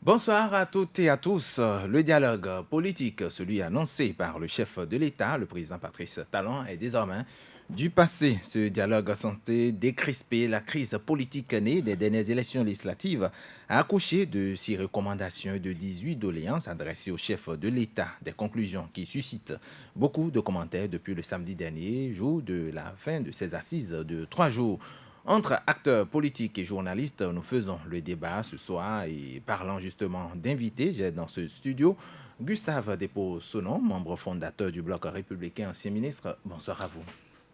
Bonsoir à toutes et à tous. Le dialogue politique, celui annoncé par le chef de l'État, le président Patrice Talon, est désormais du passé. Ce dialogue censé décrisper la crise politique née des dernières élections législatives a accouché de 6 recommandations et de 18 doléances adressées au chef de l'État. Des conclusions qui suscitent beaucoup de commentaires depuis le samedi dernier, jour de la fin de ces assises de 3 jours. Entre acteurs politiques et journalistes, nous faisons le débat ce soir et parlant justement d'invités. J'ai dans ce studio Gustave Despaux-Sonon, membre fondateur du Bloc républicain, ancien ministre. Bonsoir à vous.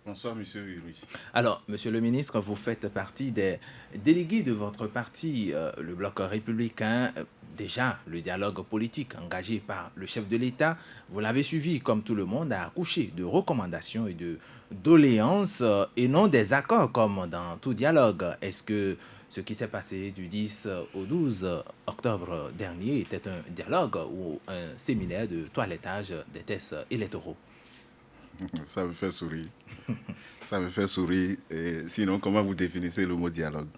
Bonsoir, monsieur Louis. Alors, monsieur le ministre, vous faites partie des délégués de votre parti, le Bloc républicain. Déjà, le dialogue politique engagé par le chef de l'État, vous l'avez suivi comme tout le monde, a accouché de recommandations et de doléances et non des accords comme dans tout dialogue. Est-ce que ce qui s'est passé du 10 au 12 octobre dernier était un dialogue ou un séminaire de toilettage des tests électoraux? Ça me fait sourire. Ça me fait sourire. Et sinon, comment vous définissez le mot dialogue?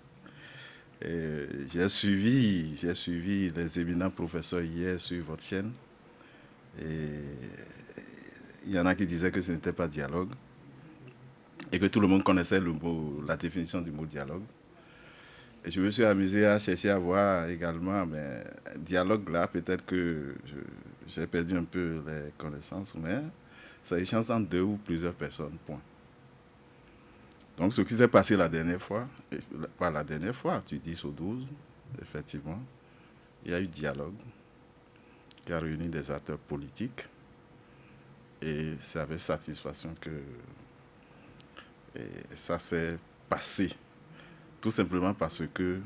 J'ai suivi les éminents professeurs hier sur votre chaîne. Et il y en a qui disaient que ce n'était pas dialogue. Et que tout le monde connaissait la définition du mot dialogue. Et je me suis amusé à chercher à voir également, mais dialogue là, peut-être que j'ai perdu un peu les connaissances, mais ça échange entre deux ou plusieurs personnes, point. Donc ce qui s'est passé la dernière fois, et pas la dernière fois, du 10 au 12, effectivement, il y a eu dialogue qui a réuni des acteurs politiques et c'est avec satisfaction que ça s'est passé. Tout simplement parce que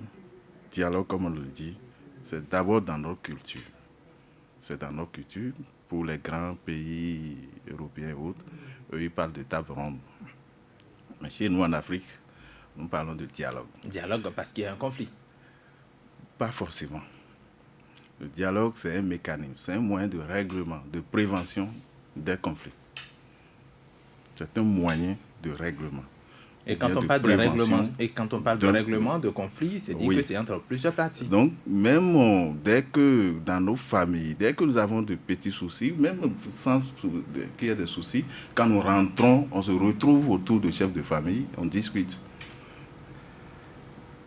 dialogue, comme on le dit, c'est d'abord dans notre culture. C'est dans notre culture. Pour les grands pays européens et autres, eux, ils parlent de table ronde. Mais chez nous, en Afrique, nous parlons de dialogue. Dialogue parce qu'il y a un conflit. Pas forcément. Le dialogue, c'est un mécanisme, c'est un moyen de règlement, de prévention des conflits. C'est un moyen de règlement. Et quand on parle de règlement, de règlement de conflit, c'est dit que c'est entre plusieurs parties. Donc, même dès que dans nos familles, dès que nous avons de petits soucis, même sans qu'il y ait des soucis, quand nous rentrons, on se retrouve autour de chefs de famille, on discute.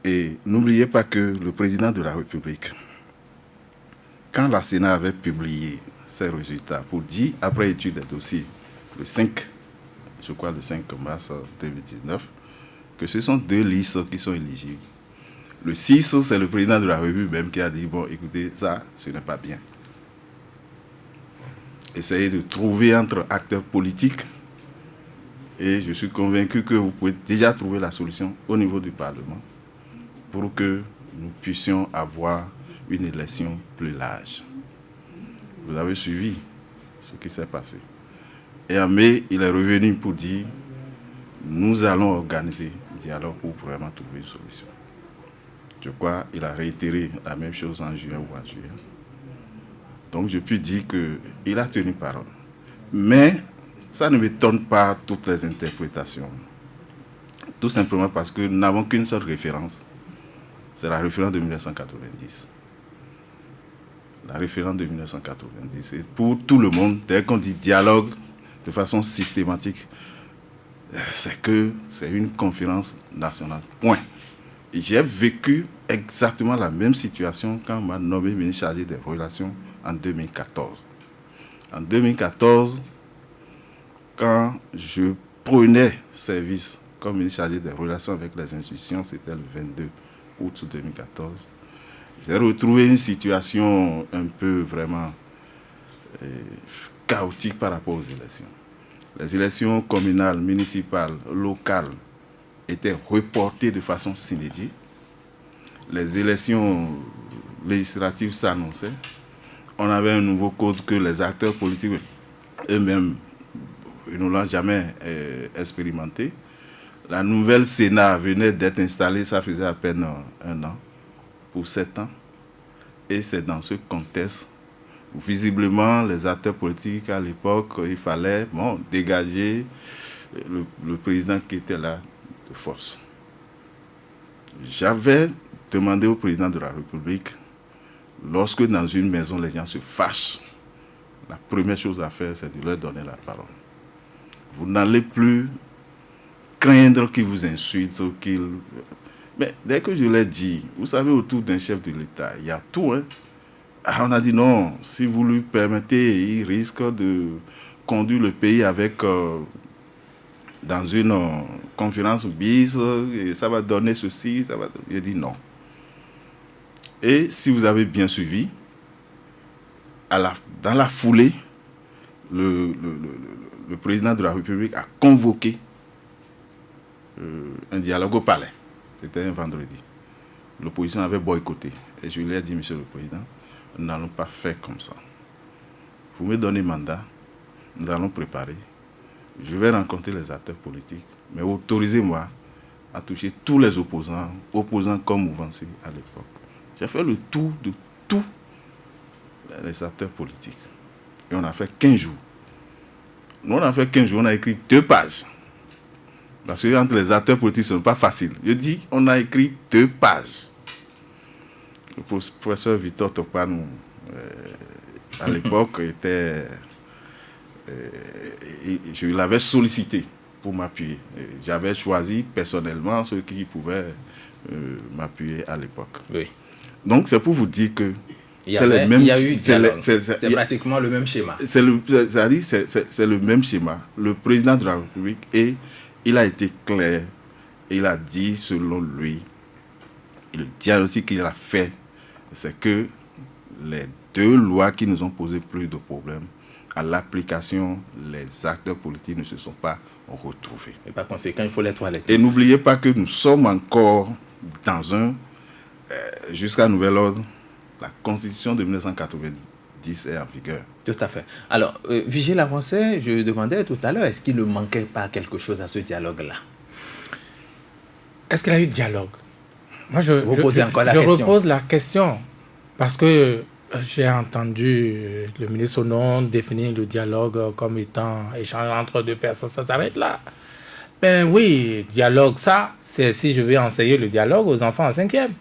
Et n'oubliez pas que le président de la République, quand la Sénat avait publié ses résultats pour dire, après étude des dossiers, le 5 mars 2019, que ce sont 2 listes qui sont éligibles. Le 6, c'est le président de la République même qui a dit, bon, écoutez, ça, ce n'est pas bien. Essayez de trouver entre acteurs politiques et je suis convaincu que vous pouvez déjà trouver la solution au niveau du Parlement pour que nous puissions avoir une élection plus large. Vous avez suivi ce qui s'est passé. Et en mai, il est revenu pour dire, nous allons organiser un dialogue pour vraiment trouver une solution. Je crois qu'il a réitéré la même chose en juin ou en juillet. Donc je puis dire qu'il a tenu parole. Mais ça ne m'étonne pas toutes les interprétations. Tout simplement parce que nous n'avons qu'une seule référence. C'est la référence de 1990. La référence de 1990. Et pour tout le monde, dès qu'on dit dialogue de façon systématique, c'est que c'est une conférence nationale. Point. Et j'ai vécu exactement la même situation quand on m'a nommé ministre chargé des relations en 2014. En 2014, quand je prenais service comme ministre chargé des relations avec les institutions, c'était le 22 août 2014, j'ai retrouvé une situation un peu vraiment chaotique par rapport aux élections. Les élections communales, municipales, locales étaient reportées de façon inédite. Les élections législatives s'annonçaient. On avait un nouveau code que les acteurs politiques eux-mêmes ne l'ont jamais expérimenté. La nouvelle Sénat venait d'être installée, ça faisait à peine 1 an, pour 7 ans. Et c'est dans ce contexte, visiblement, les acteurs politiques à l'époque, il fallait dégager le président qui était là de force. J'avais demandé au président de la République lorsque dans une maison, les gens se fâchent, la première chose à faire, c'est de leur donner la parole. Vous n'allez plus craindre qu'ils vous insultent ou qu'ils... Mais dès que je l'ai dit, vous savez, autour d'un chef de l'État, il y a tout. Hein. On a dit non, si vous lui permettez, il risque de conduire le pays avec... dans une conférence bis, et ça va donner ceci, ça va... J'ai dit non. Et si vous avez bien suivi, dans la foulée, le président de la République a convoqué un dialogue au palais. C'était un vendredi. L'opposition avait boycotté. Et je lui ai dit, monsieur le président, nous n'allons pas faire comme ça. Vous me donnez mandat, nous allons préparer. Je vais rencontrer les acteurs politiques, mais autorisez-moi à toucher tous les opposants comme mouvanciers à l'époque. J'ai fait le tour de tous les acteurs politiques. Et on a fait 15 jours. Nous, on a fait 15 jours, on a écrit 2 pages. Parce que entre les acteurs politiques, ce n'est pas facile. Je dis, on a écrit 2 pages. Le professeur Victor Topano, à l'époque, était... je l'avais sollicité pour m'appuyer. J'avais choisi personnellement ceux qui pouvaient m'appuyer à l'époque. Oui. Donc, c'est pour vous dire que il y a eu c'est pratiquement le même schéma. C'est le même schéma. Le président de la République, et il a été clair, il a dit selon lui, et le diagnostic qu'il a fait, c'est que les 2 lois qui nous ont posé plus de problèmes, à l'application, les acteurs politiques ne se sont pas retrouvés. Et par conséquent, il faut les toiletter. Et n'oubliez pas que nous sommes encore dans jusqu'à nouvel ordre, la Constitution de 1990 est en vigueur. Tout à fait. Alors, Vigile Avancé, je demandais tout à l'heure, est-ce qu'il ne manquait pas quelque chose à ce dialogue-là? Est-ce qu'il y a eu dialogue? Moi, je repose la question parce que j'ai entendu le ministre Onon définir le dialogue comme étant échange entre 2 personnes, ça s'arrête là. Ben oui, dialogue, ça, c'est si je vais enseigner le dialogue aux enfants en 5e.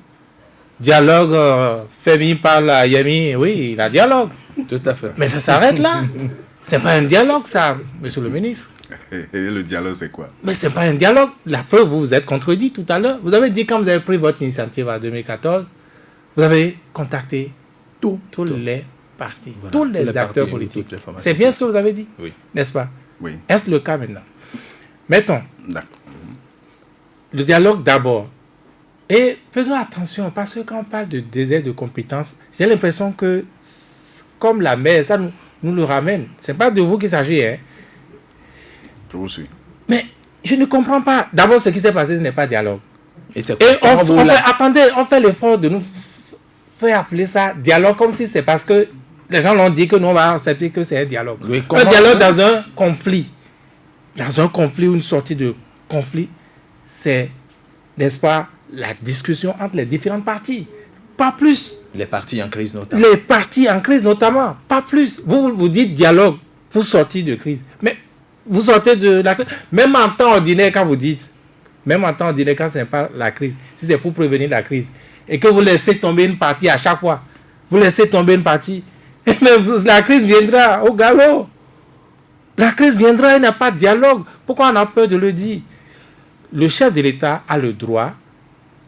Dialogue, Femi parle à Yemi, oui, il a dialogue. Tout à fait. Mais ça s'arrête là. C'est pas un dialogue, ça, monsieur le ministre. Et le dialogue, c'est quoi? Mais c'est pas un dialogue. La preuve, vous vous êtes contredit tout à l'heure. Vous avez dit, quand vous avez pris votre initiative en 2014, vous avez contacté tous les partis, voilà, tous les acteurs politiques. C'est bien ce que vous avez dit, oui. N'est-ce pas? Oui. Est-ce le cas maintenant? Mettons. D'accord. Le dialogue d'abord. Et faisons attention, parce que quand on parle de désert de compétences, j'ai l'impression que, comme la mer, ça nous le ramène. Ce n'est pas de vous qu'il s'agit. Hein. Je vous suis. Mais je ne comprends pas. D'abord, ce qui s'est passé, ce n'est pas dialogue. Et on fait l'effort de nous faire appeler ça dialogue, comme si c'est parce que les gens l'ont dit que nous, on va accepter que c'est un dialogue. Oui, un dialogue dans un conflit. Dans un conflit ou une sortie de conflit, c'est, n'est-ce pas, la discussion entre les différentes parties. Pas plus. Les partis en crise notamment. Les partis en crise notamment. Pas plus. Vous dites dialogue pour sortir de crise. Mais vous sortez de la crise. Même en temps ordinaire, quand vous dites, même en temps ordinaire, quand ce n'est pas la crise, si c'est pour prévenir la crise, et que vous laissez tomber une partie à chaque fois, vous laissez tomber une partie, mais la crise viendra au galop. La crise viendra, il n'y a pas de dialogue. Pourquoi on a peur de le dire? Le chef de l'État a le droit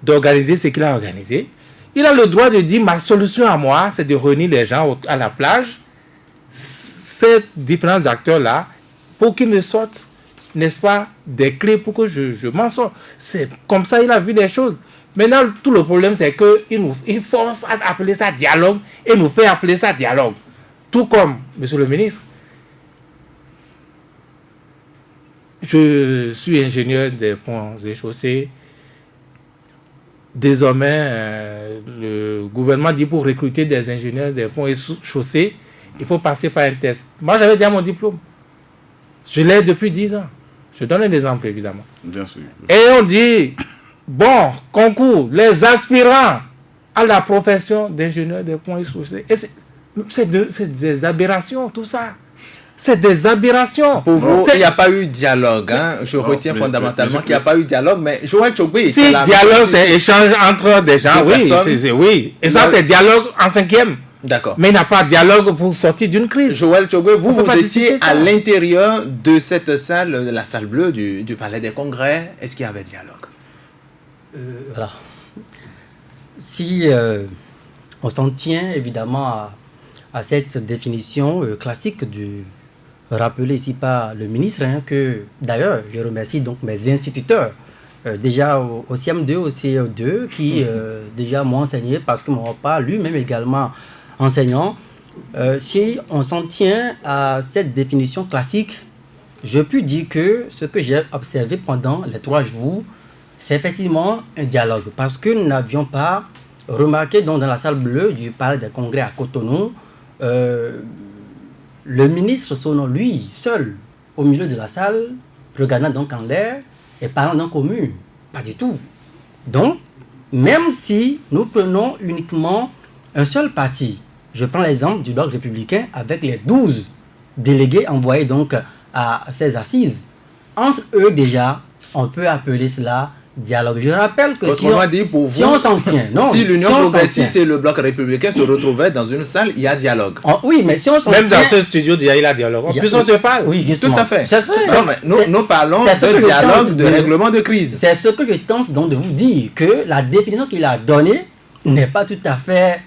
d'organiser ce qu'il a organisé. Il a le droit de dire, ma solution à moi, c'est de réunir les gens à la plage, ces différents acteurs-là, pour qu'ils me sortent, n'est-ce pas, des clés pour que je m'en sorte. C'est comme ça il a vu les choses. Maintenant, tout le problème, c'est qu'il force à appeler ça dialogue et nous fait appeler ça dialogue. Tout comme, monsieur le ministre, je suis ingénieur des ponts et chaussées. Désormais, le gouvernement dit pour recruter des ingénieurs des ponts et chaussées, il faut passer par un test. Moi, j'avais déjà mon diplôme. Je l'ai depuis 10 ans. Je donne un exemple, évidemment. Bien sûr. Et on dit, bon, concours, les aspirants à la profession d'ingénieur des ponts et chaussées. Et c'est des aberrations, tout ça. C'est des aberrations. Pour vous, C'est- il n'y a pas eu dialogue. Hein? Je retiens mais- fondamentalement mais- qu'il n'y a pas eu dialogue, mais Joël Tchogbe... Si dialogue, c'est échange entre des gens, Deux oui, personnes. oui. Et ça, Là- c'est dialogue en 5e. D'accord. Mais il n'y a pas de dialogue pour sortir d'une crise. Joël Tchogbe, On peut vous pas étiez discuter ça. à l'intérieur de cette salle, de la salle bleue du Palais des Congrès. Est-ce qu'il y avait dialogue? Voilà. Si on s'en tient évidemment à cette définition classique rappelée ici par le ministre, hein, que d'ailleurs je remercie donc mes instituteurs, déjà au CM2, au CE2, qui déjà m'ont enseigné parce que mon papa lui-même également enseignant. Si on s'en tient à cette définition classique, je peux dire que ce que j'ai observé pendant les 3 jours, c'est effectivement un dialogue. Parce que nous n'avions pas remarqué donc, dans la salle bleue du Palais des Congrès à Cotonou, le ministre sonnant lui seul au milieu de la salle, regardant donc en l'air et parlant donc au mur. Pas du tout. Donc, même si nous prenons uniquement un seul parti, je prends l'exemple du bloc républicain avec les 12 délégués envoyés donc à ces assises. Entre eux déjà, on peut appeler cela dialogue. Je rappelle que Autrement dit, pour si vous, on s'en tient, non, si l'Union si on s'en progressiste tient. et le bloc républicain se retrouvaient dans une salle, il y a dialogue. Oh, oui, mais si on s'en Même tient... dans ce studio, il y a eu la dialogue. En il y a- plus, on se parle. Oui, justement. Tout à fait. C'est- Non, mais nous parlons c'est ce que de je dialogue, tente de règlement de crise. C'est ce que je tente donc de vous dire, que la définition qu'il a donnée n'est pas tout à fait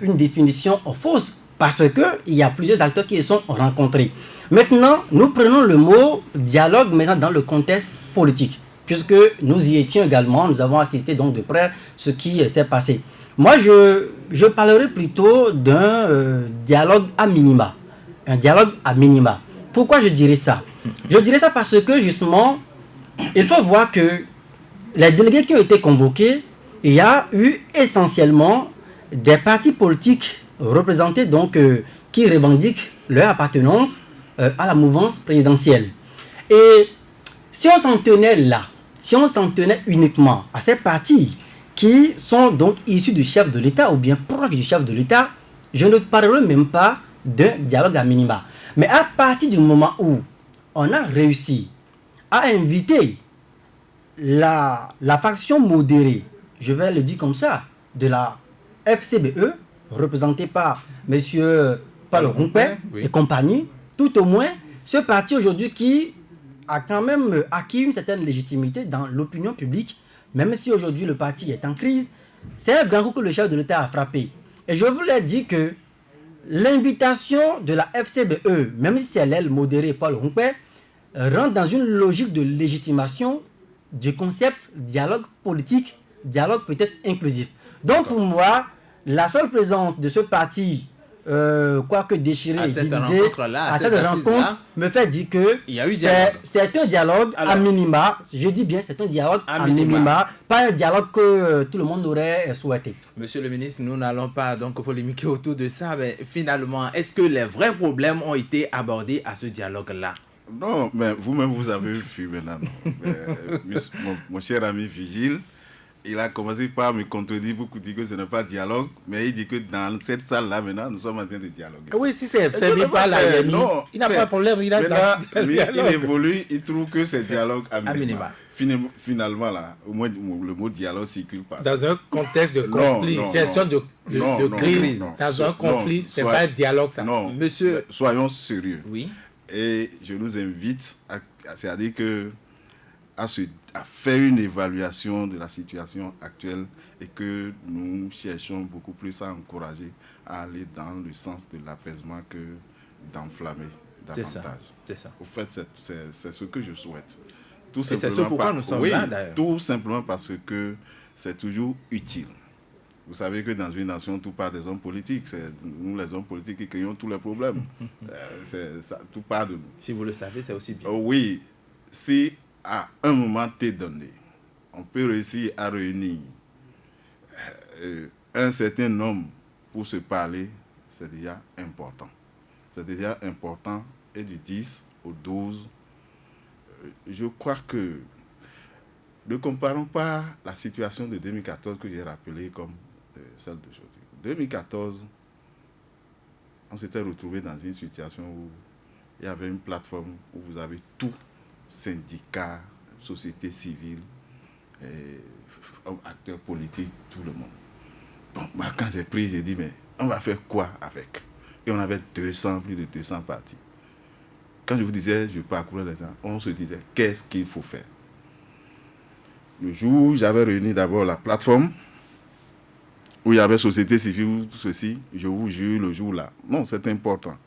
une définition fausse, parce qu'il y a plusieurs acteurs qui se sont rencontrés. Maintenant, nous prenons le mot dialogue maintenant dans le contexte politique, puisque nous y étions également, nous avons assisté donc de près ce qui s'est passé. Moi, je parlerai plutôt d'un dialogue à minima. Un dialogue à minima. Pourquoi je dirais ça? Je dirais ça parce que justement, il faut voir que les délégués qui ont été convoqués, il y a eu essentiellement des partis politiques représentés donc qui revendiquent leur appartenance à la mouvance présidentielle. Et si on s'en tenait là, si on s'en tenait uniquement à ces partis qui sont donc issus du chef de l'État ou bien proches du chef de l'État, je ne parlerai même pas d'un dialogue à minima. Mais à partir du moment où on a réussi à inviter la faction modérée, je vais le dire comme ça, de la FCBE, représentée par M. Paul Rompé oui. et compagnie, tout au moins, ce parti aujourd'hui qui a quand même acquis une certaine légitimité dans l'opinion publique, même si aujourd'hui le parti est en crise, c'est un grand coup que le chef de l'État a frappé. Et je voulais dire que l'invitation de la FCBE, même si c'est l'aile modérée Paul Rompé, rentre dans une logique de légitimation du concept dialogue politique, dialogue peut-être inclusif. Donc pour moi, la seule présence de ce parti, quoique déchiré, À cette divisé, rencontre-là, à à ces cette assises-là, rencontre, me fait dire que il y a eu dialogue. c'est un dialogue à Alors, minima. Je dis bien, c'est un dialogue à à minima. minima, pas un dialogue que tout le monde aurait souhaité. Monsieur le ministre, nous n'allons pas donc polémiquer autour de ça, mais finalement, est-ce que les vrais problèmes ont été abordés à ce dialogue-là? Non, mais vous-même, vous avez vu maintenant. Non. Mon cher ami Vigile, il a commencé par me contredire pour dire que ce n'est pas dialogue, mais il dit que dans cette salle-là, maintenant, nous sommes en train de dialoguer. Oui, si c'est Je fait ne par vois la pas, Yémi, non, il n'a mais pas de problème. Il a maintenant, dans le lui, il dialogue. évolue, il trouve que c'est dialogue à minima. minima. Finalement, là, au moins, le mot dialogue circule pas. Dans un contexte de Non, conflit, non, gestion non. de Non, crise, non, non. dans un conflit, c'est Soit- pas un dialogue, ça. Non, Monsieur- soyons sérieux. Oui. Et je nous invite, c'est-à-dire que, à faire une évaluation de la situation actuelle et que nous cherchons beaucoup plus à encourager à aller dans le sens de l'apaisement que d'enflammer C'est ça. davantage. C'est ça. Au fait, c'est ce que je souhaite. Tout c'est ce pourquoi nous sommes oui, là, d'ailleurs. tout simplement parce que c'est toujours utile. Vous savez que dans une nation, tout part des hommes politiques. C'est nous, les hommes politiques, qui créons tous les problèmes. Tout part de nous. Si vous le savez, c'est aussi bien. Oui, si à un moment T donné, on peut réussir à réunir un certain nombre pour se parler, c'est déjà important. C'est déjà important. Et du 10 au 12, je crois que ne comparons pas la situation de 2014 que j'ai rappelée comme celle d'aujourd'hui. 2014, on s'était retrouvé dans une situation où il y avait une plateforme où vous avez tout, syndicats, société civile, acteurs politiques, tout le monde. Bon, moi, quand j'ai pris, j'ai dit, mais on va faire quoi avec? Et on avait plus de 200 partis. Quand je vous disais, je parcourais les gens, on se disait, qu'est-ce qu'il faut faire? Le jour où j'avais réuni d'abord la plateforme, où il y avait société civile, tout ceci, je vous jure, le jour-là, non, c'est important.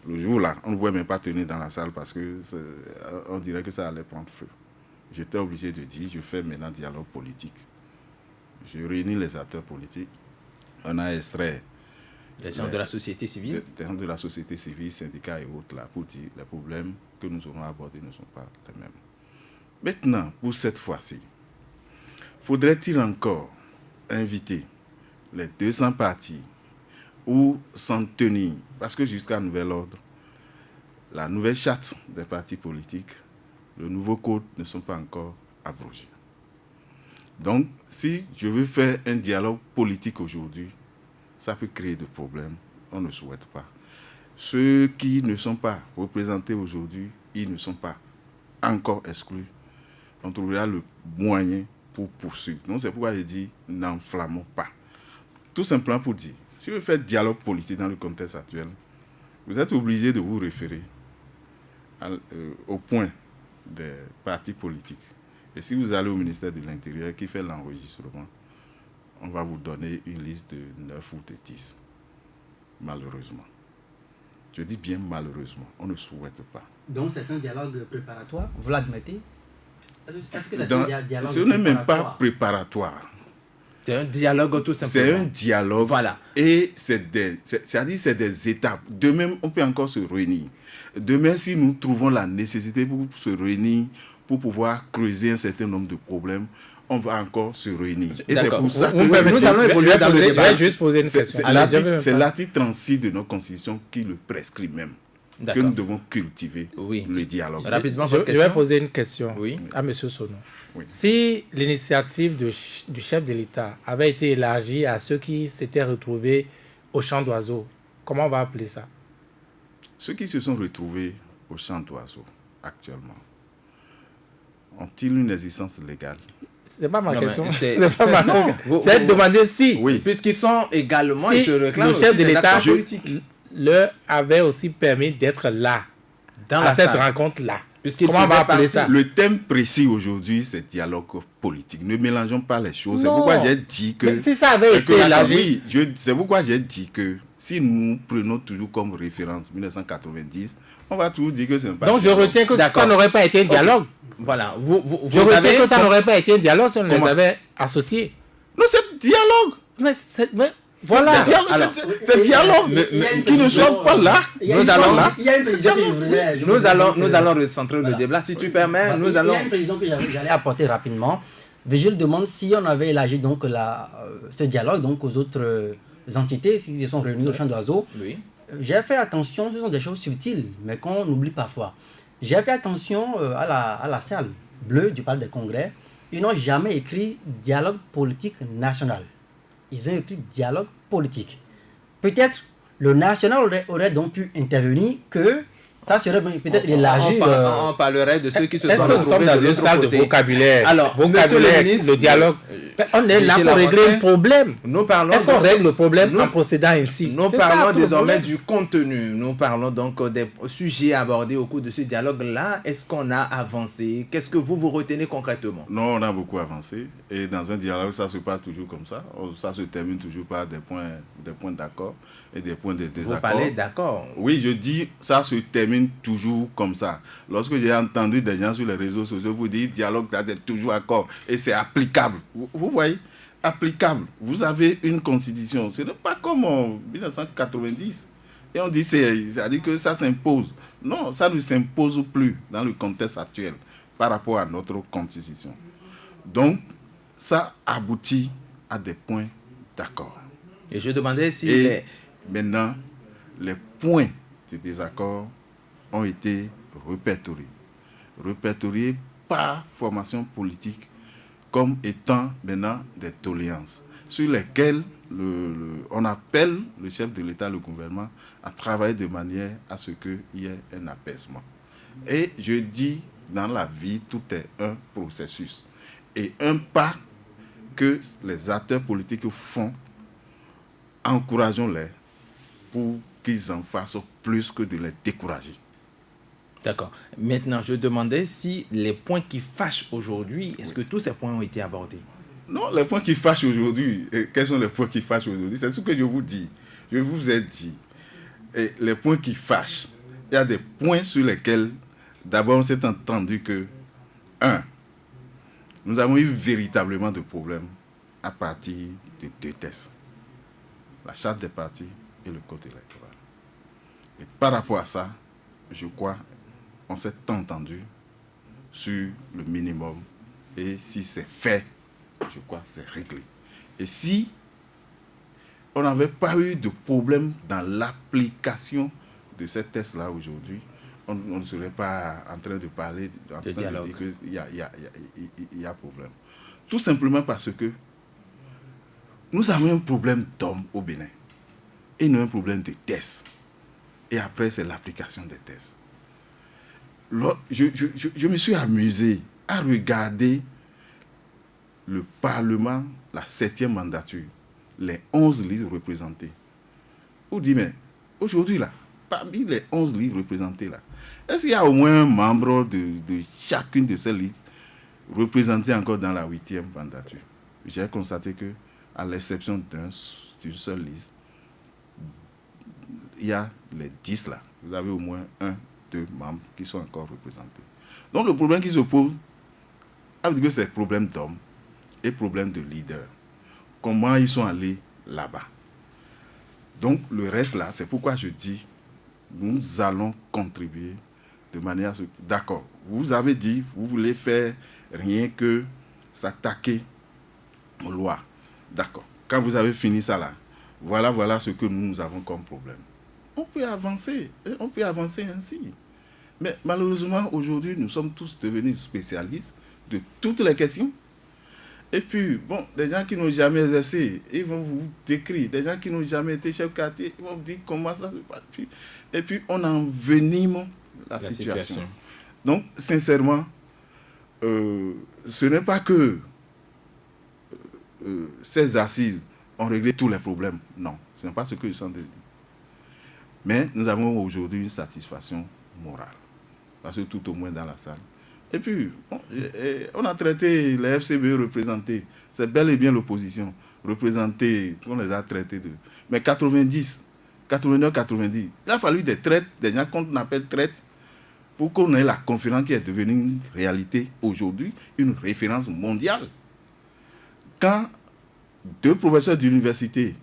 Le jour-là, on ne pouvait même pas tenir dans la salle parce qu'on dirait que ça allait prendre feu. J'étais obligé de dire, je fais maintenant dialogue politique. Je réunis les acteurs politiques. On a extrait les gens de la société civile. Des gens de la société civile, syndicats et autres, là, pour dire les problèmes que nous aurons abordés ne sont pas les mêmes. Maintenant, pour cette fois-ci, faudrait-il encore inviter les 200 partis ou s'en tenir? Parce que jusqu'à nouvel ordre, la nouvelle charte des partis politiques, le nouveau code ne sont pas encore abrogés. Donc, si je veux faire un dialogue politique aujourd'hui, ça peut créer des problèmes. On ne souhaite pas. Ceux qui ne sont pas représentés aujourd'hui, ils ne sont pas encore exclus. On trouvera le moyen pour poursuivre. Donc, c'est pourquoi je dis n'enflammons pas. Tout simplement pour dire, si vous faites dialogue politique dans le contexte actuel, vous êtes obligé de vous référer au point des partis politiques. Et si vous allez au ministère de l'Intérieur qui fait l'enregistrement, on va vous donner une liste de 9 ou de 10. Malheureusement. Je dis bien malheureusement. On ne souhaite pas. Donc c'est un dialogue préparatoire, vous l'admettez? Est-ce que c'est un dialogue préparatoire? Ce n'est même pas préparatoire. C'est un dialogue tout simplement. C'est un dialogue. Voilà. Et c'est des étapes. Demain, on peut encore se réunir. Demain, si nous trouvons la nécessité pour se réunir, pour pouvoir creuser un certain nombre de problèmes, on va encore se réunir. Et c'est pour ça que nous allons évoluer dans le débat. Juste poser une question. C'est l'article 36 de notre Constitution qui le prescrit même. Que nous devons cultiver le dialogue. Rapidement, je vais poser une question à M. Sono. Oui. Si l'initiative du chef de l'État avait été élargie à ceux qui s'étaient retrouvés au champ d'oiseaux, comment on va appeler ça? Ceux qui se sont retrouvés au champ d'oiseaux actuellement, ont-ils une existence légale? C'est pas ma question. C'est pas ma question. J'ai demandé si. Oui. Puisqu'ils sont également, si ils se réclament le chef de des l'État acteurs politiques. leur avait aussi permis d'être là, Dans à la cette salle. rencontre-là. Comment on va appeler ça? Le thème précis aujourd'hui, c'est dialogue politique. Ne mélangeons pas les choses. Non. C'est pourquoi j'ai dit que... Mais si ça avait été élargi... Oui, c'est pourquoi j'ai dit que si nous prenons toujours comme référence 1990, on va toujours dire que c'est pas... Donc je retiens que ça n'aurait pas été un dialogue. Voilà. Je retiens que ça n'aurait pas été un dialogue si on les avait associés. Non, c'est dialogue. Mais voilà. C'est dialogue. Qui ne sont pas là. Nous allons recentrer le débat. Si tu permets, nous allons... Il y a une précision que j'allais apporter rapidement. Vigile demande si on avait élargi donc ce dialogue donc aux autres entités qui se sont réunies au champ d'oiseaux. Oui. J'ai fait attention, ce sont des choses subtiles, mais qu'on oublie parfois. J'ai fait attention à la salle bleue du Palais des Congrès. Ils n'ont jamais écrit dialogue politique national. Ils ont écrit dialogue politique. Peut-être le national aurait donc pu intervenir que ça serait peut-être élargi. On parlerait de ceux qui se sont retrouvés. Est-ce que nous sommes dans une salle de vocabulaire? Alors, vocabulaire, monsieur le ministre, le dialogue. On est là pour régler le problème. Nous parlons. Est-ce qu'on règle le problème en procédant ainsi? Nous parlons désormais du contenu. Nous parlons donc des sujets abordés au cours de ce dialogue-là. Est-ce qu'on a avancé? Qu'est-ce que vous retenez concrètement? Non, on a beaucoup avancé. Et dans un dialogue, ça se passe toujours comme ça. Ça se termine toujours par des points d'accord et des points de désaccord. Vous parlez d'accord? Oui, je dis, ça se termine toujours comme ça. Lorsque j'ai entendu des gens sur les réseaux sociaux vous dire dialogue, ça c'est toujours accord et c'est applicable. Vous voyez, applicable. Vous avez une constitution. Ce n'est pas comme en 1990. Et on dit, c'est-à-dire que ça s'impose. Non, ça ne s'impose plus dans le contexte actuel par rapport à notre constitution. Donc, ça aboutit à des points d'accord. Et je demandais si... Maintenant, les points de désaccord ont été répertoriés par formation politique comme étant maintenant des doléances sur lesquelles on appelle le chef de l'État, le gouvernement, à travailler de manière à ce qu'il y ait un apaisement. Et je dis, dans la vie, tout est un processus. Et un pas que les acteurs politiques font, encourageons-les pour qu'ils en fassent plus que de les décourager. D'accord. Maintenant, je demandais si les points qui fâchent aujourd'hui, est-ce que tous ces points ont été abordés? Non, les points qui fâchent aujourd'hui, quels sont les points qui fâchent aujourd'hui? C'est ce que je vous dis. Je vous ai dit. Et les points qui fâchent, il y a des points sur lesquels, d'abord, on s'est entendu que, nous avons eu véritablement de problèmes à partir de 2 textes. La charte des partis et le code électoral. Et par rapport à ça, je crois, on s'est entendu sur le minimum. Et si c'est fait, je crois que c'est réglé. Et si on n'avait pas eu de problème dans l'application de ces tests-là aujourd'hui, on ne serait pas en train de parler, en train de dire qu'il y a problème. Tout simplement parce que nous avons un problème d'hommes au Bénin et non un problème de tests. Et après, c'est l'application des tests. Je me suis amusé à regarder le Parlement, la 7e mandature, les 11 listes représentées. On dit, mais aujourd'hui, là, parmi les 11 listes représentées, là, est-ce qu'il y a au moins un membre de chacune de ces listes représenté encore dans la 8e mandature? J'ai constaté que, à l'exception d'une seule liste, il y a les 10 là. Vous avez au moins 1, 2 membres qui sont encore représentés. Donc le problème qui se pose, c'est le problème d'hommes et problème de leaders. Comment ils sont allés là-bas. Donc le reste là, c'est pourquoi je dis, nous allons contribuer de manière à ce... D'accord, vous avez dit, vous voulez faire rien que s'attaquer aux lois. D'accord, quand vous avez fini ça là, voilà ce que nous avons comme problème. On peut avancer ainsi. Mais malheureusement, aujourd'hui, nous sommes tous devenus spécialistes de toutes les questions. Et puis, bon, des gens qui n'ont jamais exercé, ils vont vous décrire. Des gens qui n'ont jamais été chef de quartier, ils vont vous dire comment ça se passe. Et puis, on envenime la situation. Donc, sincèrement, ce n'est pas que ces assises ont réglé tous les problèmes. Non, ce n'est pas ce que je sens de dire. Mais nous avons aujourd'hui une satisfaction morale. Parce que tout au moins dans la salle. Et puis, on a traité les FCBE représentés. C'est bel et bien l'opposition. Représentée, on les a traités de... Mais 90, 89, 90, il a fallu des traites, des gens qu'on appelle traites, pour qu'on ait la conférence qui est devenue une réalité aujourd'hui, une référence mondiale. Quand 2 professeurs d'université,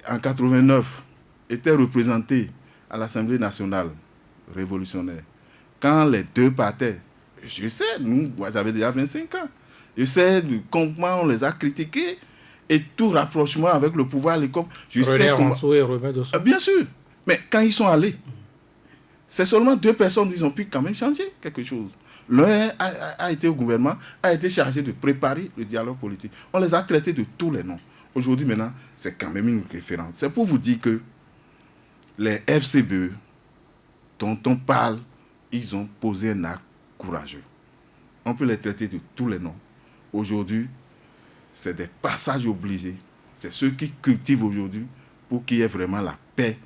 en 89, étaient représentés à l'Assemblée nationale révolutionnaire, quand les 2 partaient, je sais, moi j'avais déjà 25 ans, je sais comment on les a critiqués et tout rapprochement avec le pouvoir à l'époque. Je sais comment... Bien sûr, mais quand ils sont allés, c'est seulement 2 personnes qui ont pu quand même changer quelque chose. L'un a été au gouvernement, a été chargé de préparer le dialogue politique. On les a traités de tous les noms. Aujourd'hui, maintenant, c'est quand même une référence. C'est pour vous dire que les FCBE dont on parle, ils ont posé un acte courageux. On peut les traiter de tous les noms. Aujourd'hui, c'est des passages obligés. C'est ceux qui cultivent aujourd'hui pour qu'il y ait vraiment la paix,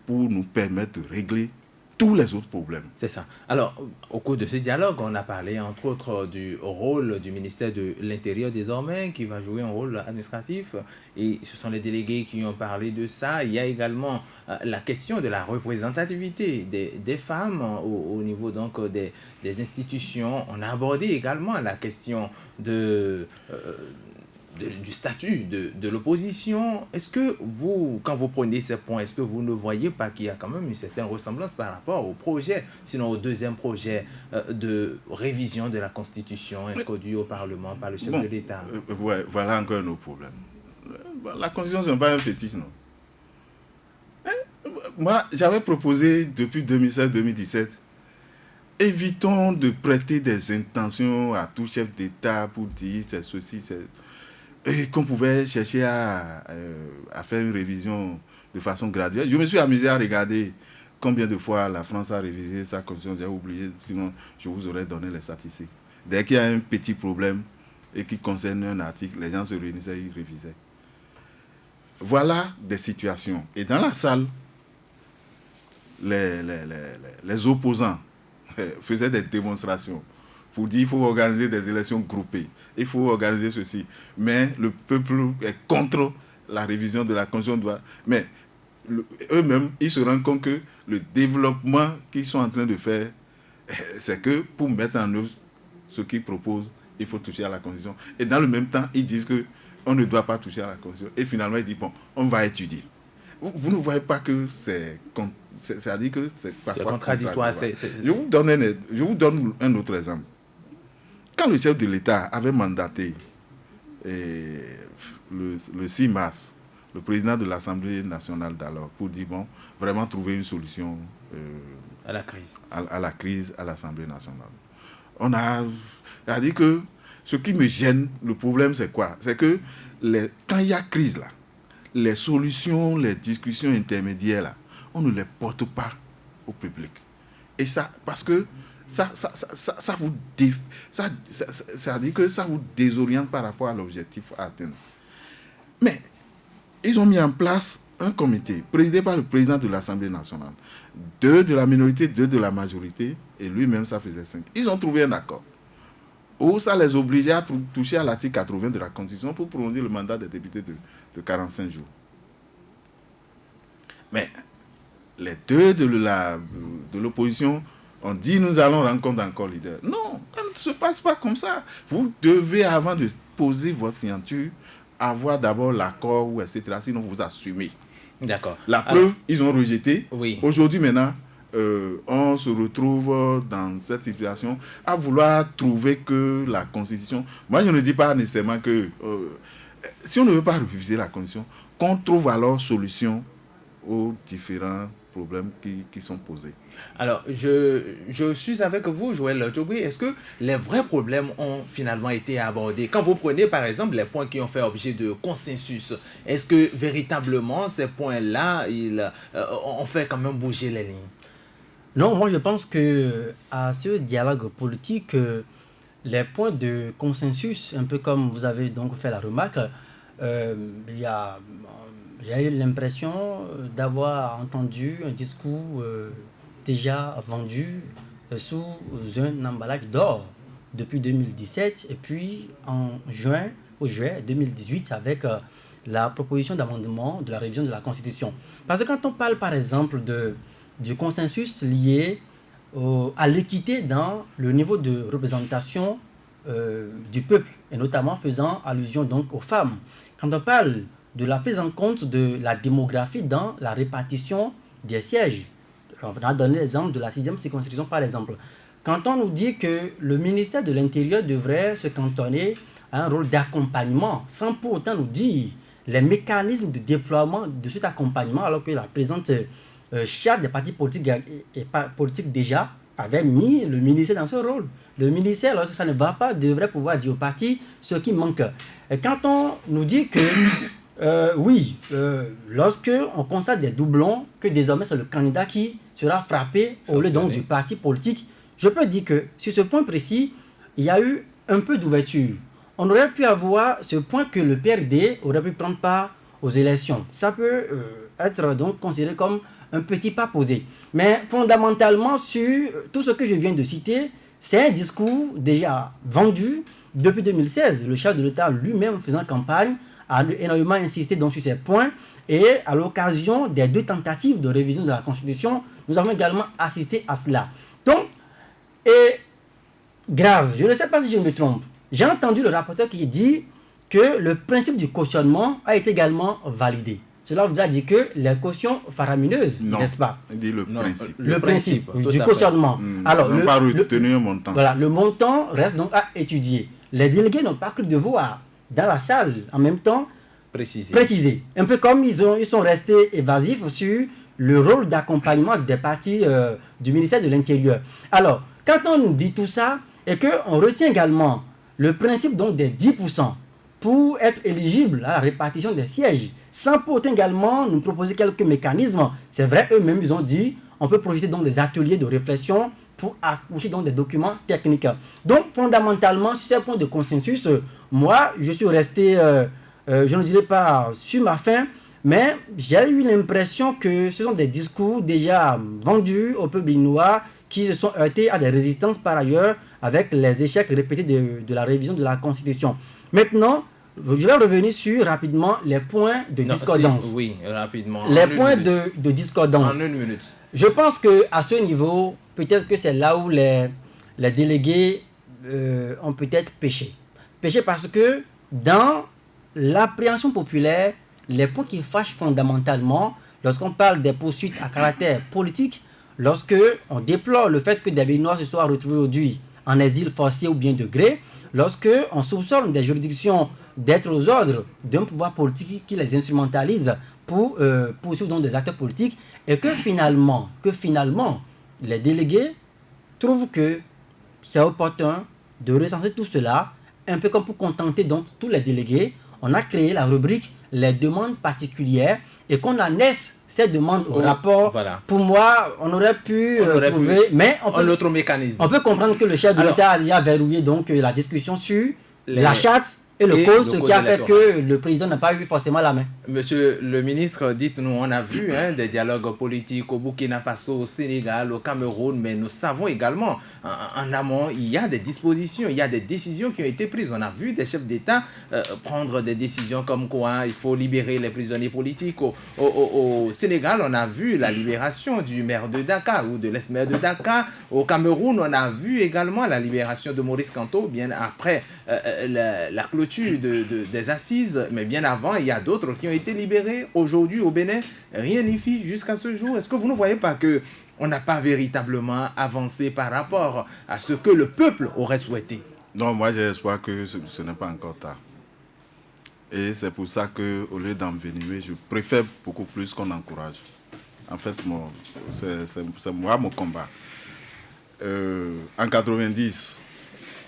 pour nous permettre de régler tous les autres problèmes. C'est ça. Alors, au cours de ce dialogue, on a parlé entre autres du rôle du ministère de l'Intérieur désormais, qui va jouer un rôle administratif, et ce sont les délégués qui ont parlé de ça. Il y a également la question de la représentativité des femmes au niveau donc des institutions. On a abordé également la question du statut de l'opposition. Est-ce que vous, quand vous prenez ces points, est-ce que vous ne voyez pas qu'il y a quand même une certaine ressemblance par rapport au projet, sinon au deuxième projet de révision de la Constitution introduit au Parlement par le chef de l'État? Voilà encore un autre problème. La Constitution, ce n'est pas un fétiche, non. Moi, j'avais proposé depuis 2016-2017, évitons de prêter des intentions à tout chef d'État pour dire c'est ceci, c'est... et qu'on pouvait chercher à faire une révision de façon graduelle. Je me suis amusé à regarder combien de fois la France a révisé sa constitution. J'ai oublié, sinon je vous aurais donné les statistiques. Dès qu'il y a un petit problème et qui concerne un article, les gens se réunissaient, ils révisaient. Voilà des situations. Et dans la salle, les opposants faisaient des démonstrations pour dire qu'il faut organiser des élections groupées, il faut organiser ceci. Mais le peuple est contre la révision de la Constitution. Mais eux-mêmes, ils se rendent compte que le développement qu'ils sont en train de faire, c'est que pour mettre en œuvre ce qu'ils proposent, il faut toucher à la Constitution. Et dans le même temps, ils disent qu'on ne doit pas toucher à la Constitution. Et finalement, ils disent, bon, on va étudier. Vous ne voyez pas que c'est-à-dire que c'est parfois contradictoire. Je vous donne un autre exemple. Quand le chef de l'État avait mandaté le 6 mars, le président de l'Assemblée nationale d'alors, pour dire, bon, vraiment trouver une solution à la crise. À la crise à l'Assemblée nationale. On a dit que ce qui me gêne, le problème, c'est quoi? C'est que quand il y a crise, là, les solutions, les discussions intermédiaires, là, on ne les porte pas au public. Et ça, parce que ça dit que ça vous désoriente par rapport à l'objectif à atteindre. Mais ils ont mis en place un comité présidé par le président de l'Assemblée nationale, 2 de la minorité, 2 de la majorité, et lui-même, ça faisait 5. Ils ont trouvé un accord où ça les obligeait à toucher à l'article 80 de la Constitution pour prolonger le mandat des députés de 45 jours. Mais les 2 de l'opposition ont dit nous allons rencontrer encore leader. Non, ça ne se passe pas comme ça. Vous devez, avant de poser votre signature, avoir d'abord l'accord, etc. Sinon, vous assumez. D'accord. La preuve, ils ont rejeté. Oui. Aujourd'hui, maintenant, on se retrouve dans cette situation à vouloir trouver que la Constitution... Moi, je ne dis pas nécessairement que... si on ne veut pas réviser la Constitution, qu'on trouve alors solution aux différents problèmes qui sont posés. Alors, je suis avec vous, Joël Tchobri. Est-ce que les vrais problèmes ont finalement été abordés? Quand vous prenez, par exemple, les points qui ont fait objet de consensus, est-ce que véritablement ces points-là, ont fait quand même bouger les lignes? Non, moi je pense que à ce dialogue politique, les points de consensus, un peu comme vous avez donc fait la remarque, j'ai eu l'impression d'avoir entendu un discours déjà vendu sous un emballage d'or depuis 2017 et puis en juin 2018 avec la proposition d'amendement de la révision de la Constitution. Parce que quand on parle par exemple du consensus lié à l'équité dans le niveau de représentation du peuple et notamment faisant allusion donc aux femmes, quand on parle de la prise en compte de la démographie dans la répartition des sièges. On va donner l'exemple de la 6e circonscription par exemple. Quand on nous dit que le ministère de l'Intérieur devrait se cantonner à un rôle d'accompagnement, sans pour autant nous dire les mécanismes de déploiement de cet accompagnement, alors que la présente charte des partis politiques déjà avait mis le ministère dans ce rôle. Le ministère, lorsque ça ne va pas, devrait pouvoir dire aux partis ce qui manque. Et quand on nous dit que lorsque on constate des doublons, que désormais c'est le candidat qui sera frappé au lieu donc du parti politique, je peux dire que sur ce point précis, il y a eu un peu d'ouverture. On aurait pu avoir ce point que le PRD aurait pu prendre part aux élections. Ça peut être donc considéré comme un petit pas posé. Mais fondamentalement, sur tout ce que je viens de citer, c'est un discours déjà vendu depuis 2016. Le chef de l'État lui-même faisant campagne a énormément insisté donc sur ces points et à l'occasion des 2 tentatives de révision de la Constitution, nous avons également assisté à cela. Donc, et grave, je ne sais pas si je me trompe, j'ai entendu le rapporteur qui dit que le principe du cautionnement a été également validé. Cela voudrait dire que les cautions faramineuses, n'est-ce pas? Il dit le principe. Le principe du cautionnement. Alors, on n'a pas retenu un montant. Voilà, le montant reste donc à étudier. Les délégués n'ont pas cru devoir, dans la salle, en même temps, préciser. Un peu comme ils sont restés évasifs sur le rôle d'accompagnement des partis du ministère de l'Intérieur. Alors, quand on nous dit tout ça, et qu'on retient également le principe donc des 10%, pour être éligibles à la répartition des sièges, sans pour autant également nous proposer quelques mécanismes. C'est vrai, eux-mêmes, ils ont dit, on peut projeter donc des ateliers de réflexion pour accoucher donc des documents techniques. Donc, fondamentalement, sur ces points de consensus, moi, je suis resté, je ne dirais pas sur ma faim, mais j'ai eu l'impression que ce sont des discours déjà vendus au peuple béninois qui se sont heurtés à des résistances par ailleurs avec les échecs répétés de la révision de la Constitution. Maintenant, je vais revenir sur rapidement les points de discordance. Oui, rapidement. Les points de discordance. En 1 minute. Je pense qu'à ce niveau, peut-être que c'est là où les délégués ont peut-être péché. Péché parce que dans l'appréhension populaire, les points qui fâchent fondamentalement, lorsqu'on parle des poursuites à caractère politique, lorsque on déplore le fait que des Béninois se soient retrouvés aujourd'hui en exil forcé ou bien de gré, lorsque on soupçonne des juridictions d'être aux ordres d'un pouvoir politique qui les instrumentalise pour poursuivre donc des acteurs politiques, et que finalement, les délégués trouvent que c'est opportun de recenser tout cela, un peu comme pour contenter donc tous les délégués. On a créé la rubrique les demandes particulières et qu'on annexe ces demandes au rapport. Voilà. Pour moi, on aurait pu trouver, mais on peut, un autre mécanisme. On peut comprendre que le chef de l'État a déjà verrouillé donc la discussion sur la charte et le code, ce qui a fait que le président n'a pas eu forcément la main. Monsieur le ministre, dites-nous, on a vu des dialogues politiques au Burkina Faso, au Sénégal, au Cameroun, mais nous savons également, en amont, il y a des dispositions, il y a des décisions qui ont été prises. On a vu des chefs d'État prendre des décisions comme quoi il faut libérer les prisonniers politiques. Au Sénégal, on a vu la libération du maire de Dakar ou de l'ex-maire de Dakar. Au Cameroun, on a vu également la libération de Maurice Kamto, bien après la clôture des assises, mais bien avant, il y a d'autres qui ont été libérés. Aujourd'hui, au Bénin, rien n'y fit jusqu'à ce jour. Est-ce que vous ne voyez pas qu'on n'a pas véritablement avancé par rapport à ce que le peuple aurait souhaité? Non, moi j'ai espoir que ce n'est pas encore tard. Et c'est pour ça qu'au lieu d'envenimer, je préfère beaucoup plus qu'on encourage. En fait, c'est moi mon combat. En 90,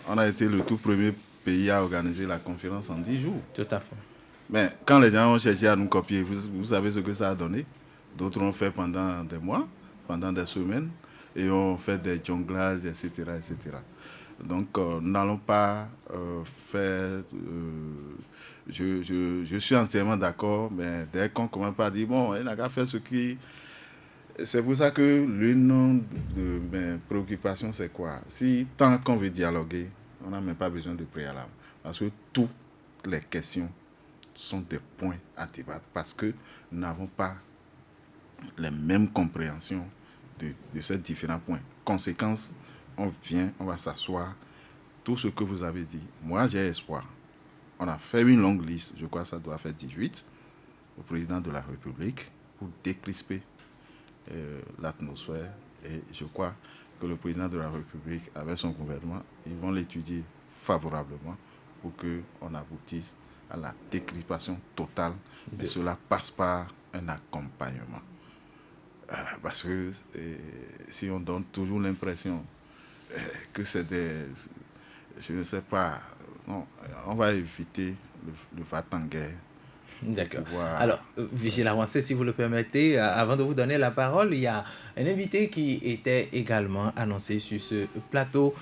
on a été le tout premier pays à organiser la conférence en 10 jours. Tout à fait. Mais quand les gens ont cherché à nous copier, vous savez ce que ça a donné. D'autres ont fait pendant des mois, pendant des semaines, et ont fait des jonglages, etc. etc. Donc, nous n'allons pas faire... je suis entièrement d'accord, mais dès qu'on commence par dire, bon, il n'a qu'à faire ce qui... C'est pour ça que l'une de mes préoccupations, c'est quoi? Si tant qu'on veut dialoguer, on n'a même pas besoin de préalable. Parce que toutes les questions sont des points à débattre. Parce que nous n'avons pas les mêmes compréhensions de ces différents points. Conséquence, on vient, on va s'asseoir. Tout ce que vous avez dit, moi j'ai espoir. On a fait une longue liste, je crois que ça doit faire 18, au président de la République, pour décrisper l'atmosphère. Et je crois que le président de la République, avec son gouvernement, ils vont l'étudier favorablement pour qu'on aboutisse à la décrispation totale. Et cela passe par un accompagnement. Parce que si on donne toujours l'impression que c'est des... Je ne sais pas... Non, on va éviter le va-t-en-guerre. D'accord. Alors, Vigile Avancé, si vous le permettez, avant de vous donner la parole, il y a un invité qui était également annoncé sur ce plateau,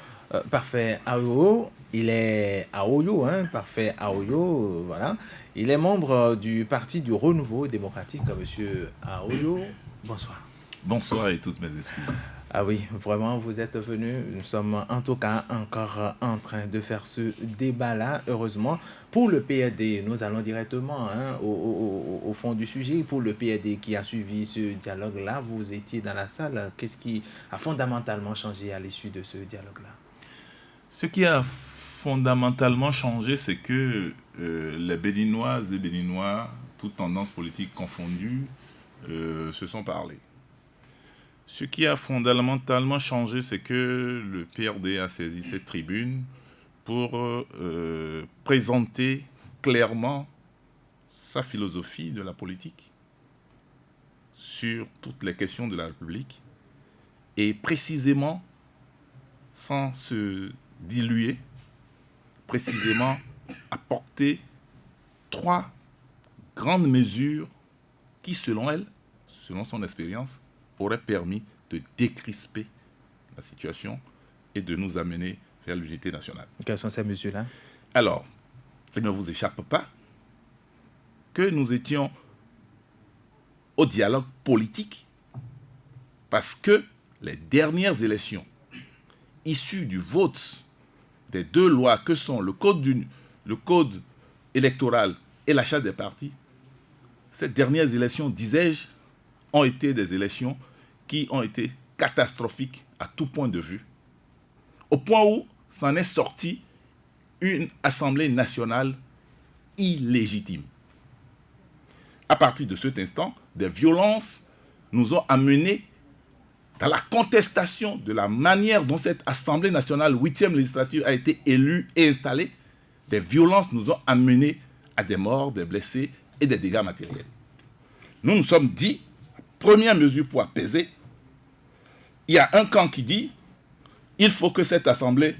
Parfait Aoyo. Il est Aoyo, Parfait Aoyo, voilà. Il est membre du Parti du Renouveau démocratique, monsieur Aoyo. Bonsoir. Bonsoir et toutes mes excuses. Ah oui, vraiment, vous êtes venu. Nous sommes en tout cas encore en train de faire ce débat-là, heureusement. Pour le PRD, nous allons directement au fond du sujet. Pour le PRD qui a suivi ce dialogue-là, vous étiez dans la salle. Qu'est-ce qui a fondamentalement changé à l'issue de ce dialogue-là? Ce qui a fondamentalement changé, c'est que les Béninoises et Béninois, toutes tendances politiques confondues, se sont parlé. Ce qui a fondamentalement changé, c'est que le PRD a saisi cette tribune pour présenter clairement sa philosophie de la politique sur toutes les questions de la République et précisément, sans se diluer, précisément apporter 3 grandes mesures qui, selon elle, selon son expérience, auraient permis de décrisper la situation et de nous amener vers l'unité nationale. Quelles sont ces mesures-là? Alors, il ne vous échappe pas que nous étions au dialogue politique parce que les dernières élections issues du vote des 2 lois que sont le code électoral et la charte des partis, ces dernières élections, disais-je, ont été des élections qui ont été catastrophiques à tout point de vue, au point où s'en est sorti une Assemblée nationale illégitime. À partir de cet instant, des violences nous ont amenés dans la contestation de la manière dont cette Assemblée nationale, 8e législature, a été élue et installée. Des violences nous ont amenés à des morts, des blessés et des dégâts matériels. Nous nous sommes dit, première mesure pour apaiser, il y a un camp qui dit, il faut que cette Assemblée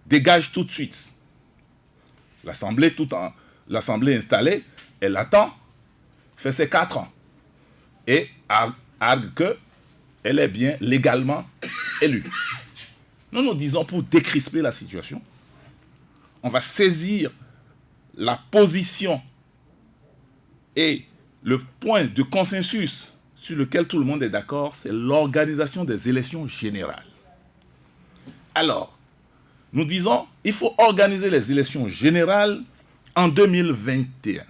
dégage tout de suite. L'Assemblée installée, elle attend, fait ses 4 ans et argue qu'elle est bien légalement élue. Nous nous disons, pour décrisper la situation, on va saisir la position et le point de consensus sur lequel tout le monde est d'accord, c'est l'organisation des élections générales. Alors, nous disons, il faut organiser les élections générales en 2021.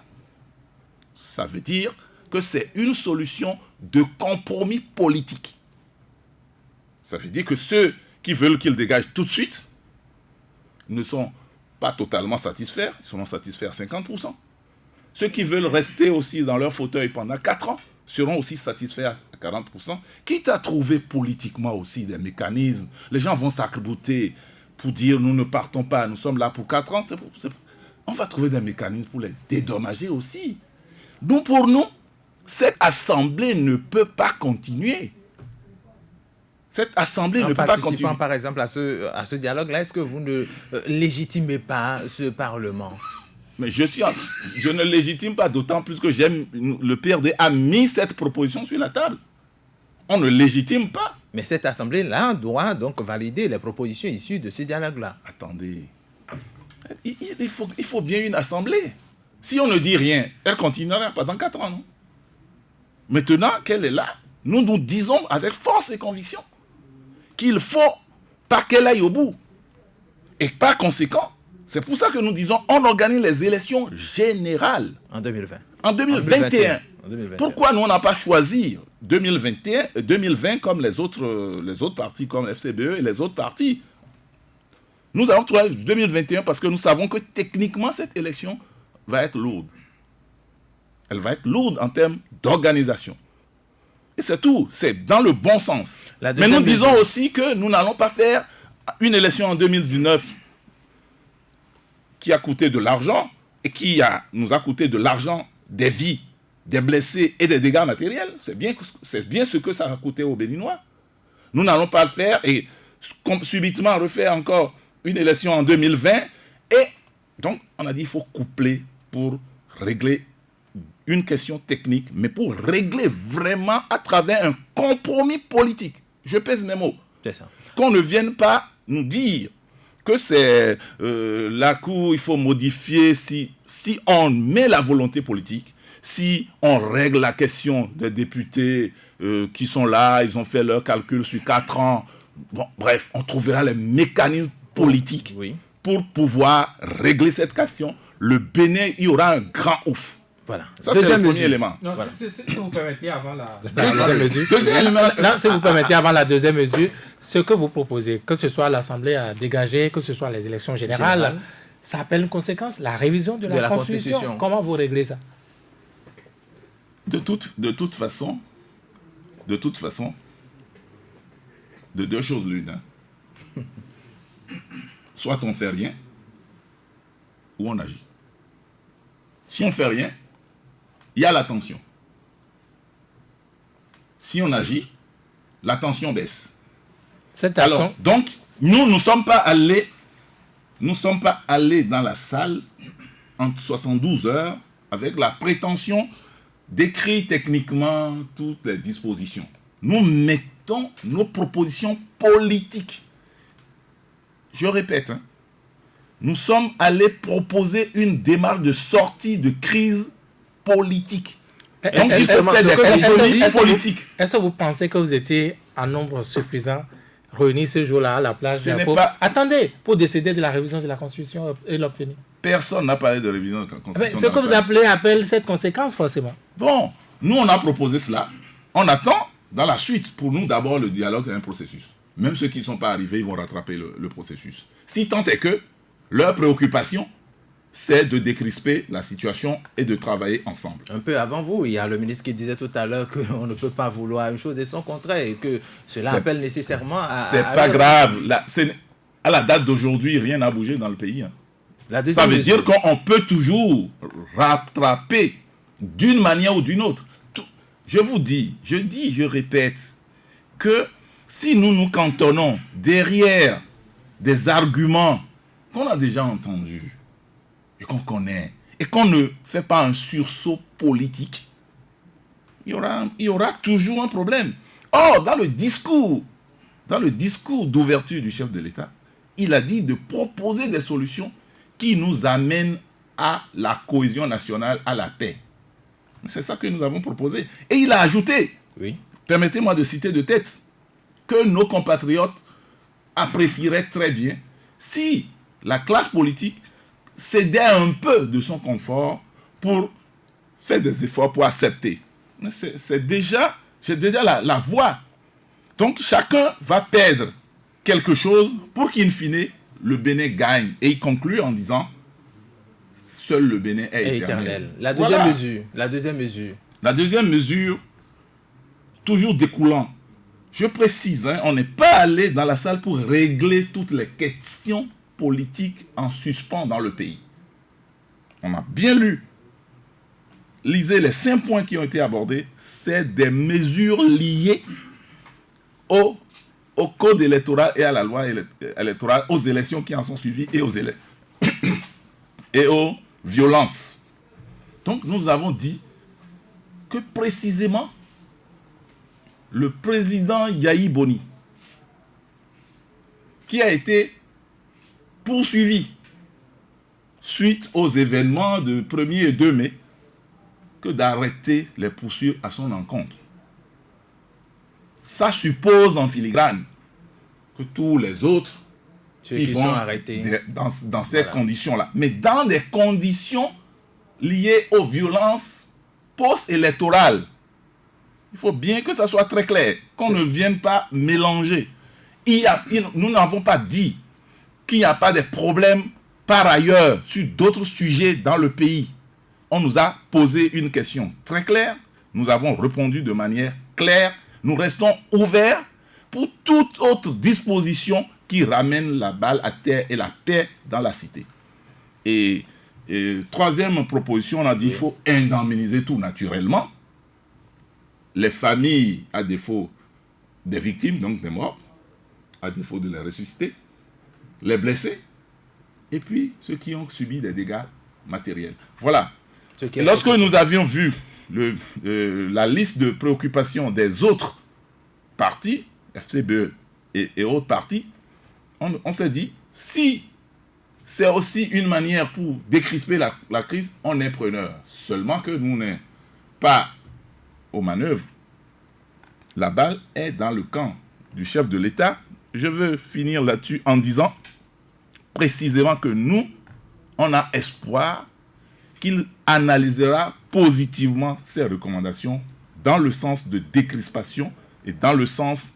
Ça veut dire que c'est une solution de compromis politique. Ça veut dire que ceux qui veulent qu'il dégage tout de suite ne sont pas totalement satisfaits, ils seront satisfaits à 50%. Ceux qui veulent rester aussi dans leur fauteuil pendant 4 ans seront aussi satisfaits à 40%. Quitte à trouver politiquement aussi des mécanismes, les gens vont s'arc-bouter pour dire nous ne partons pas, nous sommes là pour 4 ans. On va trouver des mécanismes pour les dédommager aussi. Donc pour nous, cette assemblée ne peut pas continuer. Cette assemblée ne peut pas continuer. En participant par exemple à ce dialogue-là, est-ce que vous ne légitimez pas ce Parlement? Mais je ne légitime pas, d'autant plus que le PRD a mis cette proposition sur la table. On ne légitime pas. Mais cette assemblée-là doit donc valider les propositions issues de ce dialogue-là. Attendez. Il faut bien une assemblée. Si on ne dit rien, elle continuera pendant 4 ans, non? Maintenant qu'elle est là, nous nous disons avec force et conviction qu'il faut pas qu'elle aille au bout. Et par conséquent, c'est pour ça que nous disons on organise les élections générales. En 2020. En 2021. Pourquoi nous on n'a pas choisi 2020 comme les autres partis comme FCBE et les autres partis? Nous avons trouvé 2021 parce que nous savons que techniquement cette élection va être lourde. Elle va être lourde en termes d'organisation. Et c'est tout, c'est dans le bon sens. Mais nous disons aussi que nous n'allons pas faire une élection en 2019 qui a coûté de l'argent et qui nous a coûté de l'argent, des vies, des blessés et des dégâts matériels. C'est bien ce que ça a coûté aux Béninois. Nous n'allons pas le faire et subitement refaire encore une élection en 2020. Et donc, on a dit qu'il faut coupler pour régler une question technique, mais pour régler vraiment à travers un compromis politique. Je pèse mes mots. C'est ça. Qu'on ne vienne pas nous dire que c'est la Cour, il faut modifier si on met la volonté politique, si on règle la question des députés qui sont là, ils ont fait leur calcul sur 4 ans. Bon, bref, on trouvera les mécanismes politiques pour pouvoir régler cette question. Le Bénin, il y aura un grand ouf. Voilà. Ça, c'est le premier élément. Non, voilà. Si vous permettez, avant la deuxième mesure. Si vous permettez, avant la deuxième mesure, ce que vous proposez, que ce soit l'Assemblée à dégager, que ce soit les élections générales, ça appelle une conséquence, la révision de la Constitution. Comment vous réglez ça? De toute façon, de deux choses l'une. Hein. Soit on fait rien, ou on agit. Si on fait rien, il y a la tension. Si on agit, la tension baisse. Alors, donc, nous ne sommes pas allés dans la salle en 72 heures avec la prétention d'écrire techniquement toutes les dispositions. Nous mettons nos propositions politiques. Je répète, nous sommes allés proposer une démarche de sortie de crise politique. Donc, il faut faire des compromis politiques. Est-ce que vous pensez que vous étiez en nombre suffisant réunis ce jour-là à la place Ce n'est pas... Attendez, pour décider de la révision de la Constitution et l'obtenir? Personne n'a parlé de révision de la Constitution. Ce que vous appelle cette conséquence, forcément. Bon, nous, on a proposé cela. On attend, dans la suite, pour nous, d'abord, le dialogue est un processus. Même ceux qui ne sont pas arrivés, ils vont rattraper le processus. Si tant est que leur préoccupation, c'est de décrisper la situation et de travailler ensemble. Un peu avant vous, il y a le ministre qui disait tout à l'heure qu'on ne peut pas vouloir une chose et son contraire, et que cela appelle nécessairement à... C'est pas grave. À la date d'aujourd'hui, rien n'a bougé dans le pays. Ça veut dire qu'on peut toujours rattraper d'une manière ou d'une autre. Je vous dis, je répète, que si nous nous cantonnons derrière des arguments qu'on a déjà entendus et qu'on connaît, et qu'on ne fait pas un sursaut politique, il y aura toujours un problème. Or, dans le discours d'ouverture du chef de l'État, il a dit de proposer des solutions qui nous amènent à la cohésion nationale, à la paix. C'est ça que nous avons proposé. Et il a ajouté, permettez-moi de citer de tête, que nos compatriotes apprécieraient très bien si la classe politique cédait un peu de son confort pour faire des efforts pour accepter. C'est déjà la voie. Donc chacun va perdre quelque chose pour qu'in fine, le Bénin gagne. Et il conclut en disant, seul le Bénin est éternel. La deuxième mesure, toujours découlant. Je précise, on n'est pas allé dans la salle pour régler toutes les questions politiques en suspens dans le pays. On a bien lu. Lisez les 5 points qui ont été abordés. C'est des mesures liées au code électoral et à la loi électorale, aux élections qui en sont suivies et aux violences. Donc nous avons dit que précisément le président Yahi Boni, qui a été poursuivi suite aux événements de 1er et 2 mai, que d'arrêter les poursuites à son encontre. Ça suppose en filigrane que tous les autres qui sont arrêtés dans ces conditions-là. Mais dans des conditions liées aux violences post-électorales. Il faut bien que ça soit très clair, qu'on ne vienne pas mélanger. Nous n'avons pas dit qu'il n'y a pas de problème par ailleurs sur d'autres sujets dans le pays. On nous a posé une question très claire, nous avons répondu de manière claire, nous restons ouverts pour toute autre disposition qui ramène la balle à terre et la paix dans la cité. Et troisième proposition, on a dit qu'il faut indemniser tout naturellement. Les familles, à défaut des victimes, donc des morts, à défaut de les ressusciter, les blessés, et puis ceux qui ont subi des dégâts matériels. Voilà. Lorsque nous avions vu la liste de préoccupations des autres partis, FCBE et autres partis, on s'est dit, si c'est aussi une manière pour décrisper la crise, on est preneur. Seulement que nous n'sommes pas aux manœuvres. La balle est dans le camp du chef de l'État. Je veux finir là-dessus en disant précisément que nous, on a espoir qu'il analysera positivement ces recommandations dans le sens de décrispation et dans le sens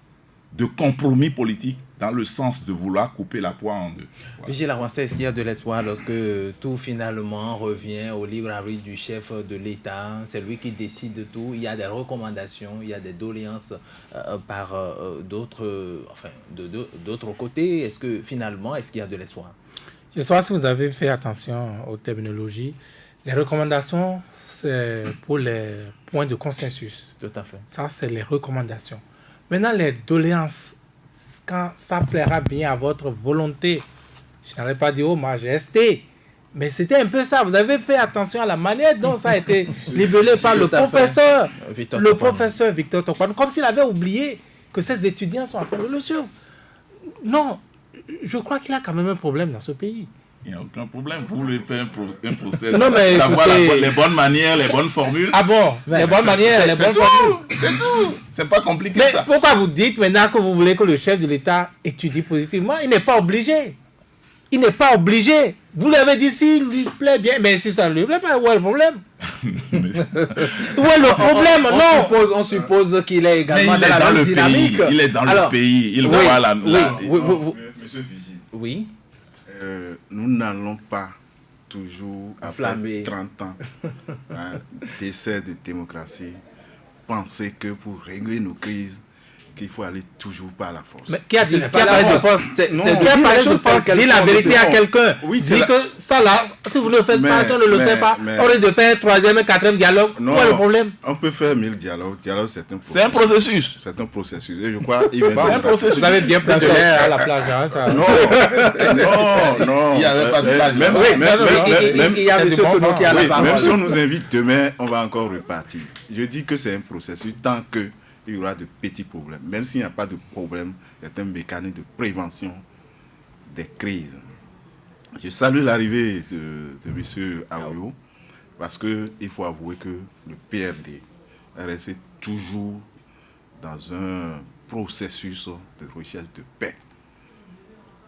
de compromis politique, dans le sens de vouloir couper la poire en deux. Voilà. Vigile Awansa, est-ce qu'il y a de l'espoir lorsque tout finalement revient au libre arbitre du chef de l'État? C'est lui qui décide de tout. Il y a des recommandations, il y a des doléances par d'autres côtés. Est-ce qu'il y a de l'espoir? Je ne sais pas si vous avez fait attention aux terminologies. Les recommandations, c'est pour les points de consensus. Tout à fait. Ça, c'est les recommandations. Maintenant, les doléances, quand ça plaira bien à votre volonté, je n'allais pas dire, oh, majesté, Mais c'était un peu ça. Vous avez fait attention à la manière dont ça a été libellé par le Tout à fait. professeur. Victor Le Topane. professeur Victor Topane. Comme s'il avait oublié que ces étudiants sont en train de le suivre. Non, je crois qu'il a quand même un problème dans ce pays. Il n'y a aucun problème. Vous voulez faire un procès. Non, mais d'avoir écoutez- les bonnes manières, les bonnes formules. Ah bon, les bonnes manières, les bonnes formules. C'est tout. C'est pas compliqué Mais ça. pourquoi vous dites maintenant que vous voulez que le chef de l'État étudie positivement? Il n'est pas obligé. Il n'est pas obligé. Vous l'avez dit s'il lui plaît bien, mais si ça ne lui plaît pas, où est le problème? Où est le problème? Non. On suppose qu'il est Mais également il est dans la dans même le dynamique. pays. Il est dans Alors, le pays. Il oui, voit la. Monsieur Vigile, oui. nous n'allons pas toujours, après Enflammé. 30 ans d'essai de démocratie, penser que pour régler nos crises, qu'il faut aller toujours par la force. Mais qui a dit, Ce n'est qui pas a la parlé de force. force? C'est Non. de Qui a dire parlé les de choses force? telles Dis qu'elles la sont, vérité monsieur. à quelqu'un. Oui, Dis que ça là, si vous ne le faites pas, si on ne le fait pas, mais- on risque de faire un troisième, un quatrième dialogue. Où est le problème? On peut faire 1000 dialogues. Dialogue, c'est un processus. C'est un processus. C'est un processus. Et je crois qu'il va C'est un processus. Vous avez bien pris de l'air à la plage. Hein, ça. Non, non. Il n'y avait pas de plage. Même, Oui, même- non, même- non, même- même- Il y a C'est M. du bon Sono qui a la oui, parole. même si on nous invite demain, on va encore repartir. Je dis que c'est un processus tant qu'il y aura de petits problèmes. Même s'il n'y a pas de problème, c'est un mécanisme de prévention des crises. Je salue l'arrivée de M. Aoyo parce qu'il faut avouer que le PRD est resté toujours dans un processus de recherche de paix.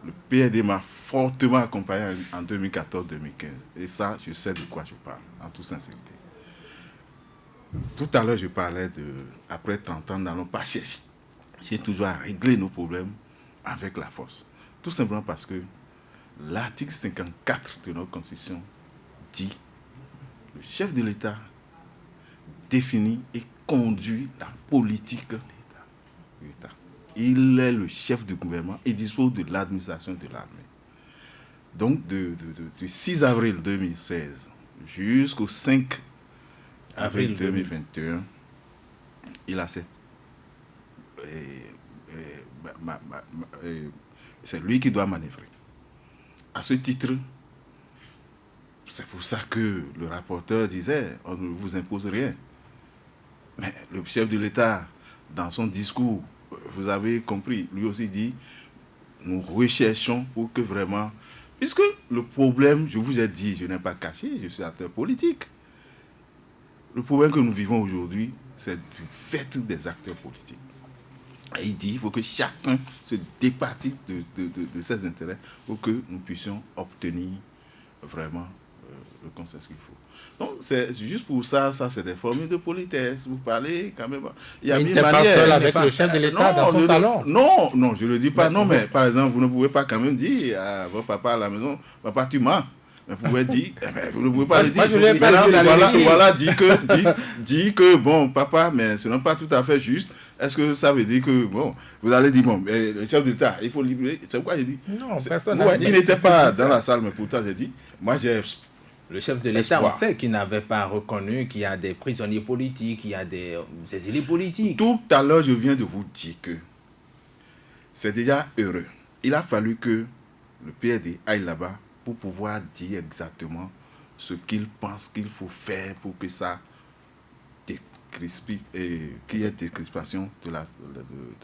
Le PRD m'a fortement accompagné en 2014-2015. Et ça, je sais de quoi je parle, en toute sincérité. Tout à l'heure, je parlais de, après 30 ans, nous n'allons pas chercher toujours à régler nos problèmes avec la force. Tout simplement parce que l'article 54 de notre Constitution dit le chef de l'État définit et conduit la politique de l'État. Il est le chef du gouvernement et dispose de l'administration de l'armée. Donc, du 6 avril 2016 jusqu'au 5 avril 2021, il a cette... c'est lui qui doit manœuvrer. À ce titre, c'est pour ça que le rapporteur disait, on ne vous impose rien. Mais le chef de l'État, dans son discours, vous avez compris, lui aussi dit, nous recherchons pour que vraiment... Puisque le problème, je vous ai dit, je n'ai pas caché, je suis acteur politique. Le problème que nous vivons aujourd'hui, c'est du fait des acteurs politiques. Et il dit qu'il faut que chacun se départisse de ses intérêts pour que nous puissions obtenir vraiment le consensus qu'il faut. Donc, c'est juste pour ça, c'est des formules de politesse. Vous parlez quand même. Il y a Il mille n'était pas manières. seul avec le chef de l'État dans son salon. Non, je ne le dis pas. Non, mais par exemple, vous ne pouvez pas quand même dire à votre papa à la maison, papa, tu mens. Mais vous pouvez dire, vous ne pouvez pas le dire. Moi, je lui ai pas Maintenant, dit. voilà, dit que, bon, papa, mais ce n'est pas tout à fait juste. Est-ce que ça veut dire que, bon, vous allez dire, bon, mais le chef d'État, il faut libérer. C'est pourquoi j'ai dit. Non, personne Ouais, n'a dit. il n'était pas dans la salle, mais pourtant, j'ai dit, moi, j'ai... Le chef de l'État, on Espoir. sait qu'il n'avait pas reconnu qu'il y a des prisonniers politiques, il y a des exilés politiques. Tout à l'heure, je viens de vous dire que c'est déjà heureux. Il a fallu que le PRD aille là-bas pour pouvoir dire exactement ce qu'il pense qu'il faut faire pour que ça décrispe et qu'il y ait décrispation de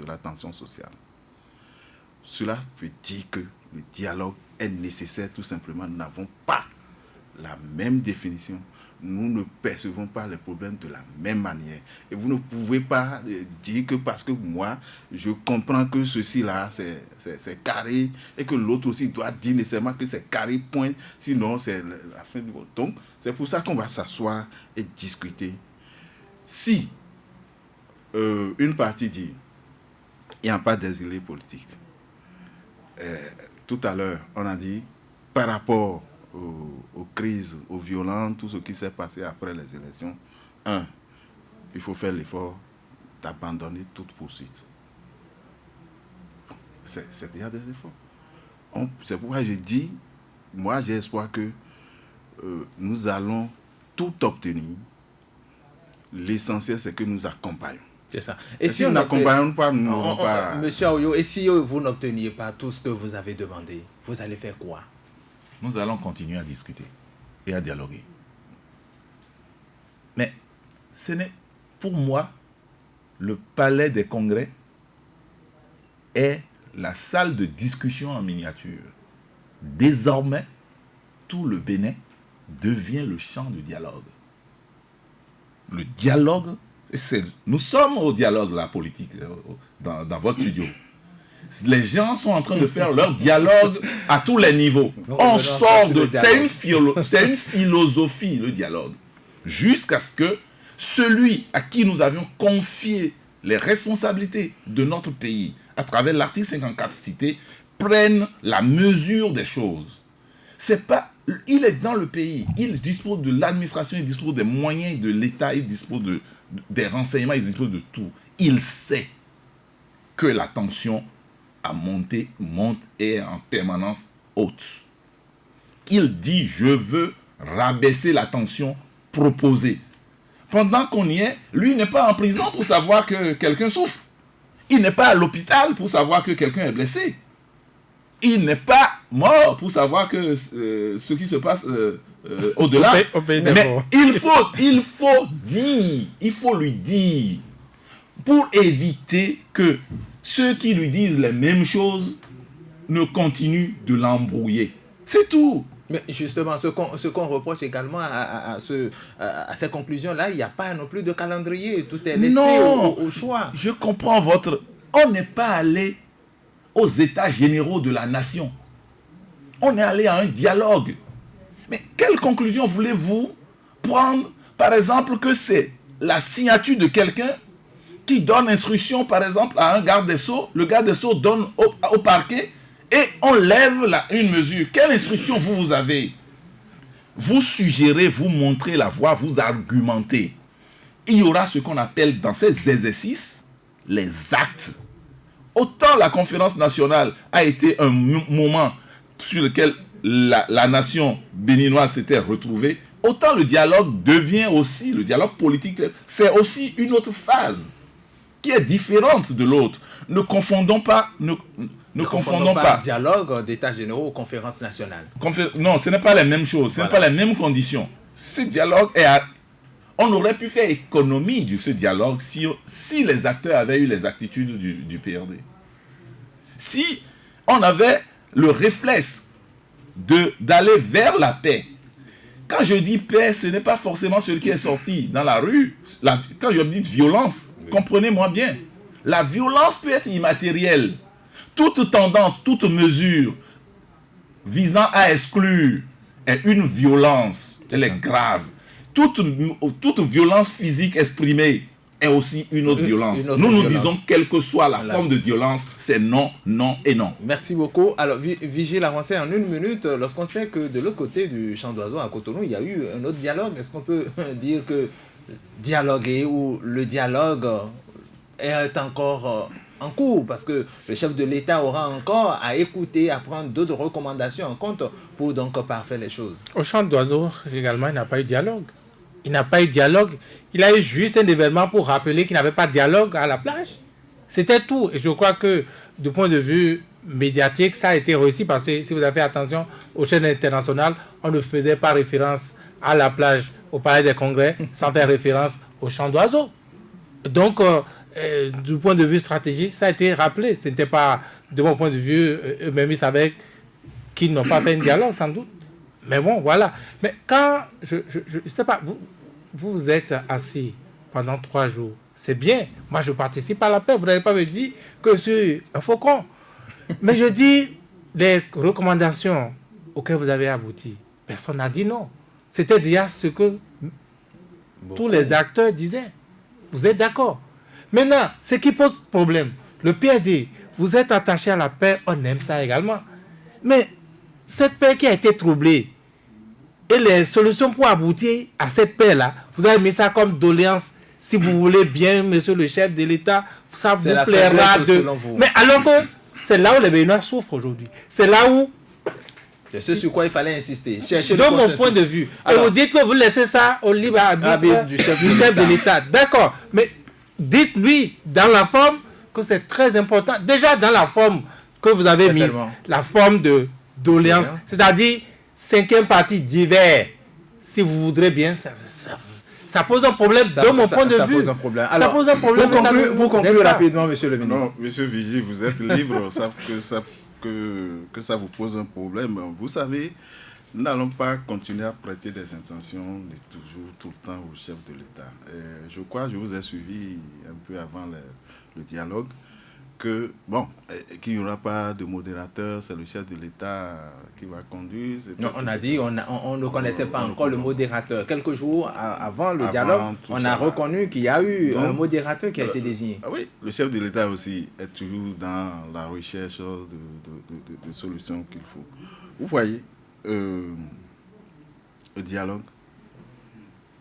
la tension sociale. Cela veut dire que le dialogue est nécessaire tout simplement. Nous n'avons pas la même définition. Nous ne percevons pas les problèmes de la même manière. Et vous ne pouvez pas dire que parce que moi, je comprends que ceci-là, c'est carré, et que l'autre aussi doit dire nécessairement que c'est carré, point, sinon c'est la fin du monde. Donc, c'est pour ça qu'on va s'asseoir et discuter. Si une partie dit il n'y a pas d'exilés politiques, tout à l'heure, on a dit par rapport aux crises, aux violences, tout ce qui s'est passé après les élections, il faut faire l'effort d'abandonner toute poursuite. C'est déjà des efforts. C'est pourquoi je dis, moi j'ai espoir que nous allons tout obtenir. L'essentiel, c'est que nous accompagnons. C'est ça. Et si nous n'accompagnons pas, nous n'aurons pas... Monsieur Aoyo, et si vous n'obteniez pas tout ce que vous avez demandé, vous allez faire quoi? nous allons continuer à discuter et à dialoguer. Mais ce n'est, pour moi, le palais des congrès est la salle de discussion en miniature. Désormais, tout le Bénin devient le champ du dialogue. Le dialogue, nous sommes au dialogue, la politique, dans votre studio. Les gens sont en train de faire leur dialogue à tous les niveaux. On sort de... C'est une philosophie, le dialogue. Jusqu'à ce que celui à qui nous avions confié les responsabilités de notre pays, à travers l'article 54 cité, prenne la mesure des choses. C'est pas... Il est dans le pays, il dispose de l'administration, il dispose des moyens de l'État, il dispose des renseignements, il dispose de tout. Il sait que la tension a monté, monte et est en permanence haute. Il dit, je veux rabaisser la tension proposée. Pendant qu'on y est, lui n'est pas en prison pour savoir que quelqu'un souffre. Il n'est pas à l'hôpital pour savoir que quelqu'un est blessé. Il n'est pas mort pour savoir que ce qui se passe au-delà. Mais il faut lui dire, pour éviter que ceux qui lui disent les mêmes choses ne continuent de l'embrouiller. C'est tout. Mais justement, ce qu'on reproche également à ces conclusions-là, il n'y a pas non plus de calendrier. Tout est laissé au choix. Je comprends votre... On n'est pas allé aux états généraux de la nation. On est allé à un dialogue. Mais quelle conclusion voulez-vous prendre, par exemple, que c'est la signature de quelqu'un qui donne instruction, par exemple, à un garde des Sceaux, le garde des Sceaux donne au parquet et on lève une mesure. Quelle instruction vous avez? Vous suggérez, vous montrez la voie, vous argumentez. Il y aura ce qu'on appelle dans ces exercices les actes. Autant la conférence nationale a été un moment sur lequel la nation béninoise s'était retrouvée, autant le dialogue devient aussi, le dialogue politique, c'est aussi une autre phase qui est différente de l'autre. Ne confondons pas... Ne confondons pas dialogue d'états généraux aux conférences nationales. Non, ce n'est pas la même chose, ce n'est pas les mêmes conditions. Ce dialogue on aurait pu faire économie de ce dialogue si les acteurs avaient eu les attitudes du PRD. Si on avait le réflexe d'aller vers la paix. Quand je dis paix, ce n'est pas forcément celui qui est sorti dans la rue. Quand je dis violence, comprenez-moi bien. La violence peut être immatérielle. Toute tendance, toute mesure visant à exclure est une violence. Elle est grave. Toute violence physique exprimée est aussi une autre violence. Nous disons, quelle que soit la forme de violence, c'est non, non et non. Merci beaucoup. Alors, Vigile avancé en 1 minute, lorsqu'on sait que de l'autre côté du champ d'oiseaux à Cotonou, il y a eu un autre dialogue. Est-ce qu'on peut dire que dialoguer ou le dialogue est encore en cours? Parce que le chef de l'État aura encore à écouter, à prendre d'autres recommandations en compte pour donc parfaire les choses. Au champ d'oiseaux, également, il n'a pas eu de dialogue. Il n'a pas eu de dialogue. Il a eu juste un événement pour rappeler qu'il n'avait pas de dialogue à la plage. C'était tout. Et je crois que, du point de vue médiatique, ça a été réussi parce que, si vous avez fait attention, aux chaînes internationales, on ne faisait pas référence à la plage, au palais des congrès, sans faire référence au champ d'oiseaux. Donc, du point de vue stratégique, ça a été rappelé. Ce n'était pas, de mon point de vue, eux-mêmes, ils savaient qu'ils n'ont pas fait un dialogue, sans doute. Mais bon, voilà. Mais quand, je sais pas, vous êtes assis pendant 3 jours, c'est bien. Moi, je participe à la paix. Vous n'avez pas me dit que je suis un faucon. Mais je dis, les recommandations auxquelles vous avez abouti, personne n'a dit non. C'était déjà ce que tous les acteurs disaient. Vous êtes d'accord? Maintenant, ce qui pose problème, le PRD, vous êtes attaché à la paix, on aime ça également. Mais cette paix qui a été troublée, et les solutions pour aboutir à cette paix-là, vous avez mis ça comme doléance. Si vous voulez bien, monsieur le chef de l'État, ça vous plaira de... Mais alors que c'est là où les Béninois souffrent aujourd'hui. C'est là où... C'est ce sur quoi il fallait insister. Chercher de mon point de vue. Alors, et vous dites que vous laissez ça au libre arbitre du chef de l'État. D'accord. Mais dites-lui dans la forme que c'est très important. Déjà dans la forme que vous avez mise, la forme de doléance. C'est-à-dire... 5e partie divers, si vous voudrez bien, ça pose un problème de mon point de vue. Pose un problème. Ça Alors, pose un problème. pour conclure rapidement, monsieur le ministre. Non, monsieur Vigie, vous êtes libre, que ça vous pose un problème. Vous savez, nous n'allons pas continuer à prêter des intentions toujours, tout le temps au chef de l'État. Je crois, je vous ai suivi un peu avant le dialogue, qu'il n'y aura pas de modérateur, c'est le chef de l'État qui va conduire. Non, on a dit, on ne connaissait pas encore le modérateur. Quelques jours avant le dialogue, on a reconnu qu'il y a eu un modérateur qui a été désigné. Oui, le chef de l'État aussi est toujours dans la recherche de solutions qu'il faut. Vous voyez, le dialogue,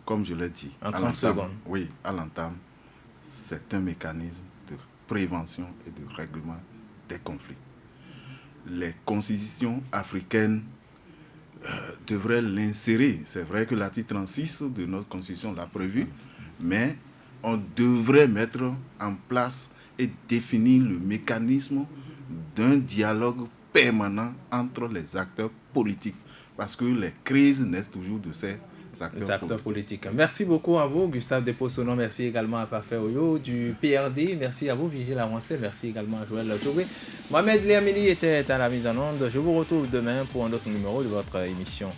comme je l'ai dit, en 30 secondes. Oui, à l'entame, c'est un mécanisme de prévention et de règlement des conflits. Les constitutions africaines devraient l'insérer. C'est vrai que l'article 36 de notre constitution l'a prévu, mais on devrait mettre en place et définir le mécanisme d'un dialogue permanent entre les acteurs politiques. Parce que les crises naissent toujours de ces acteurs politiques. Merci beaucoup à vous, Gustave Depossono. Merci également à Parfait Oyo du PRD. Merci à vous, Vigile Avancé. Merci également à Joël Touré. Mohamed Liamili était à la mise en onde. Je vous retrouve demain pour un autre numéro de votre émission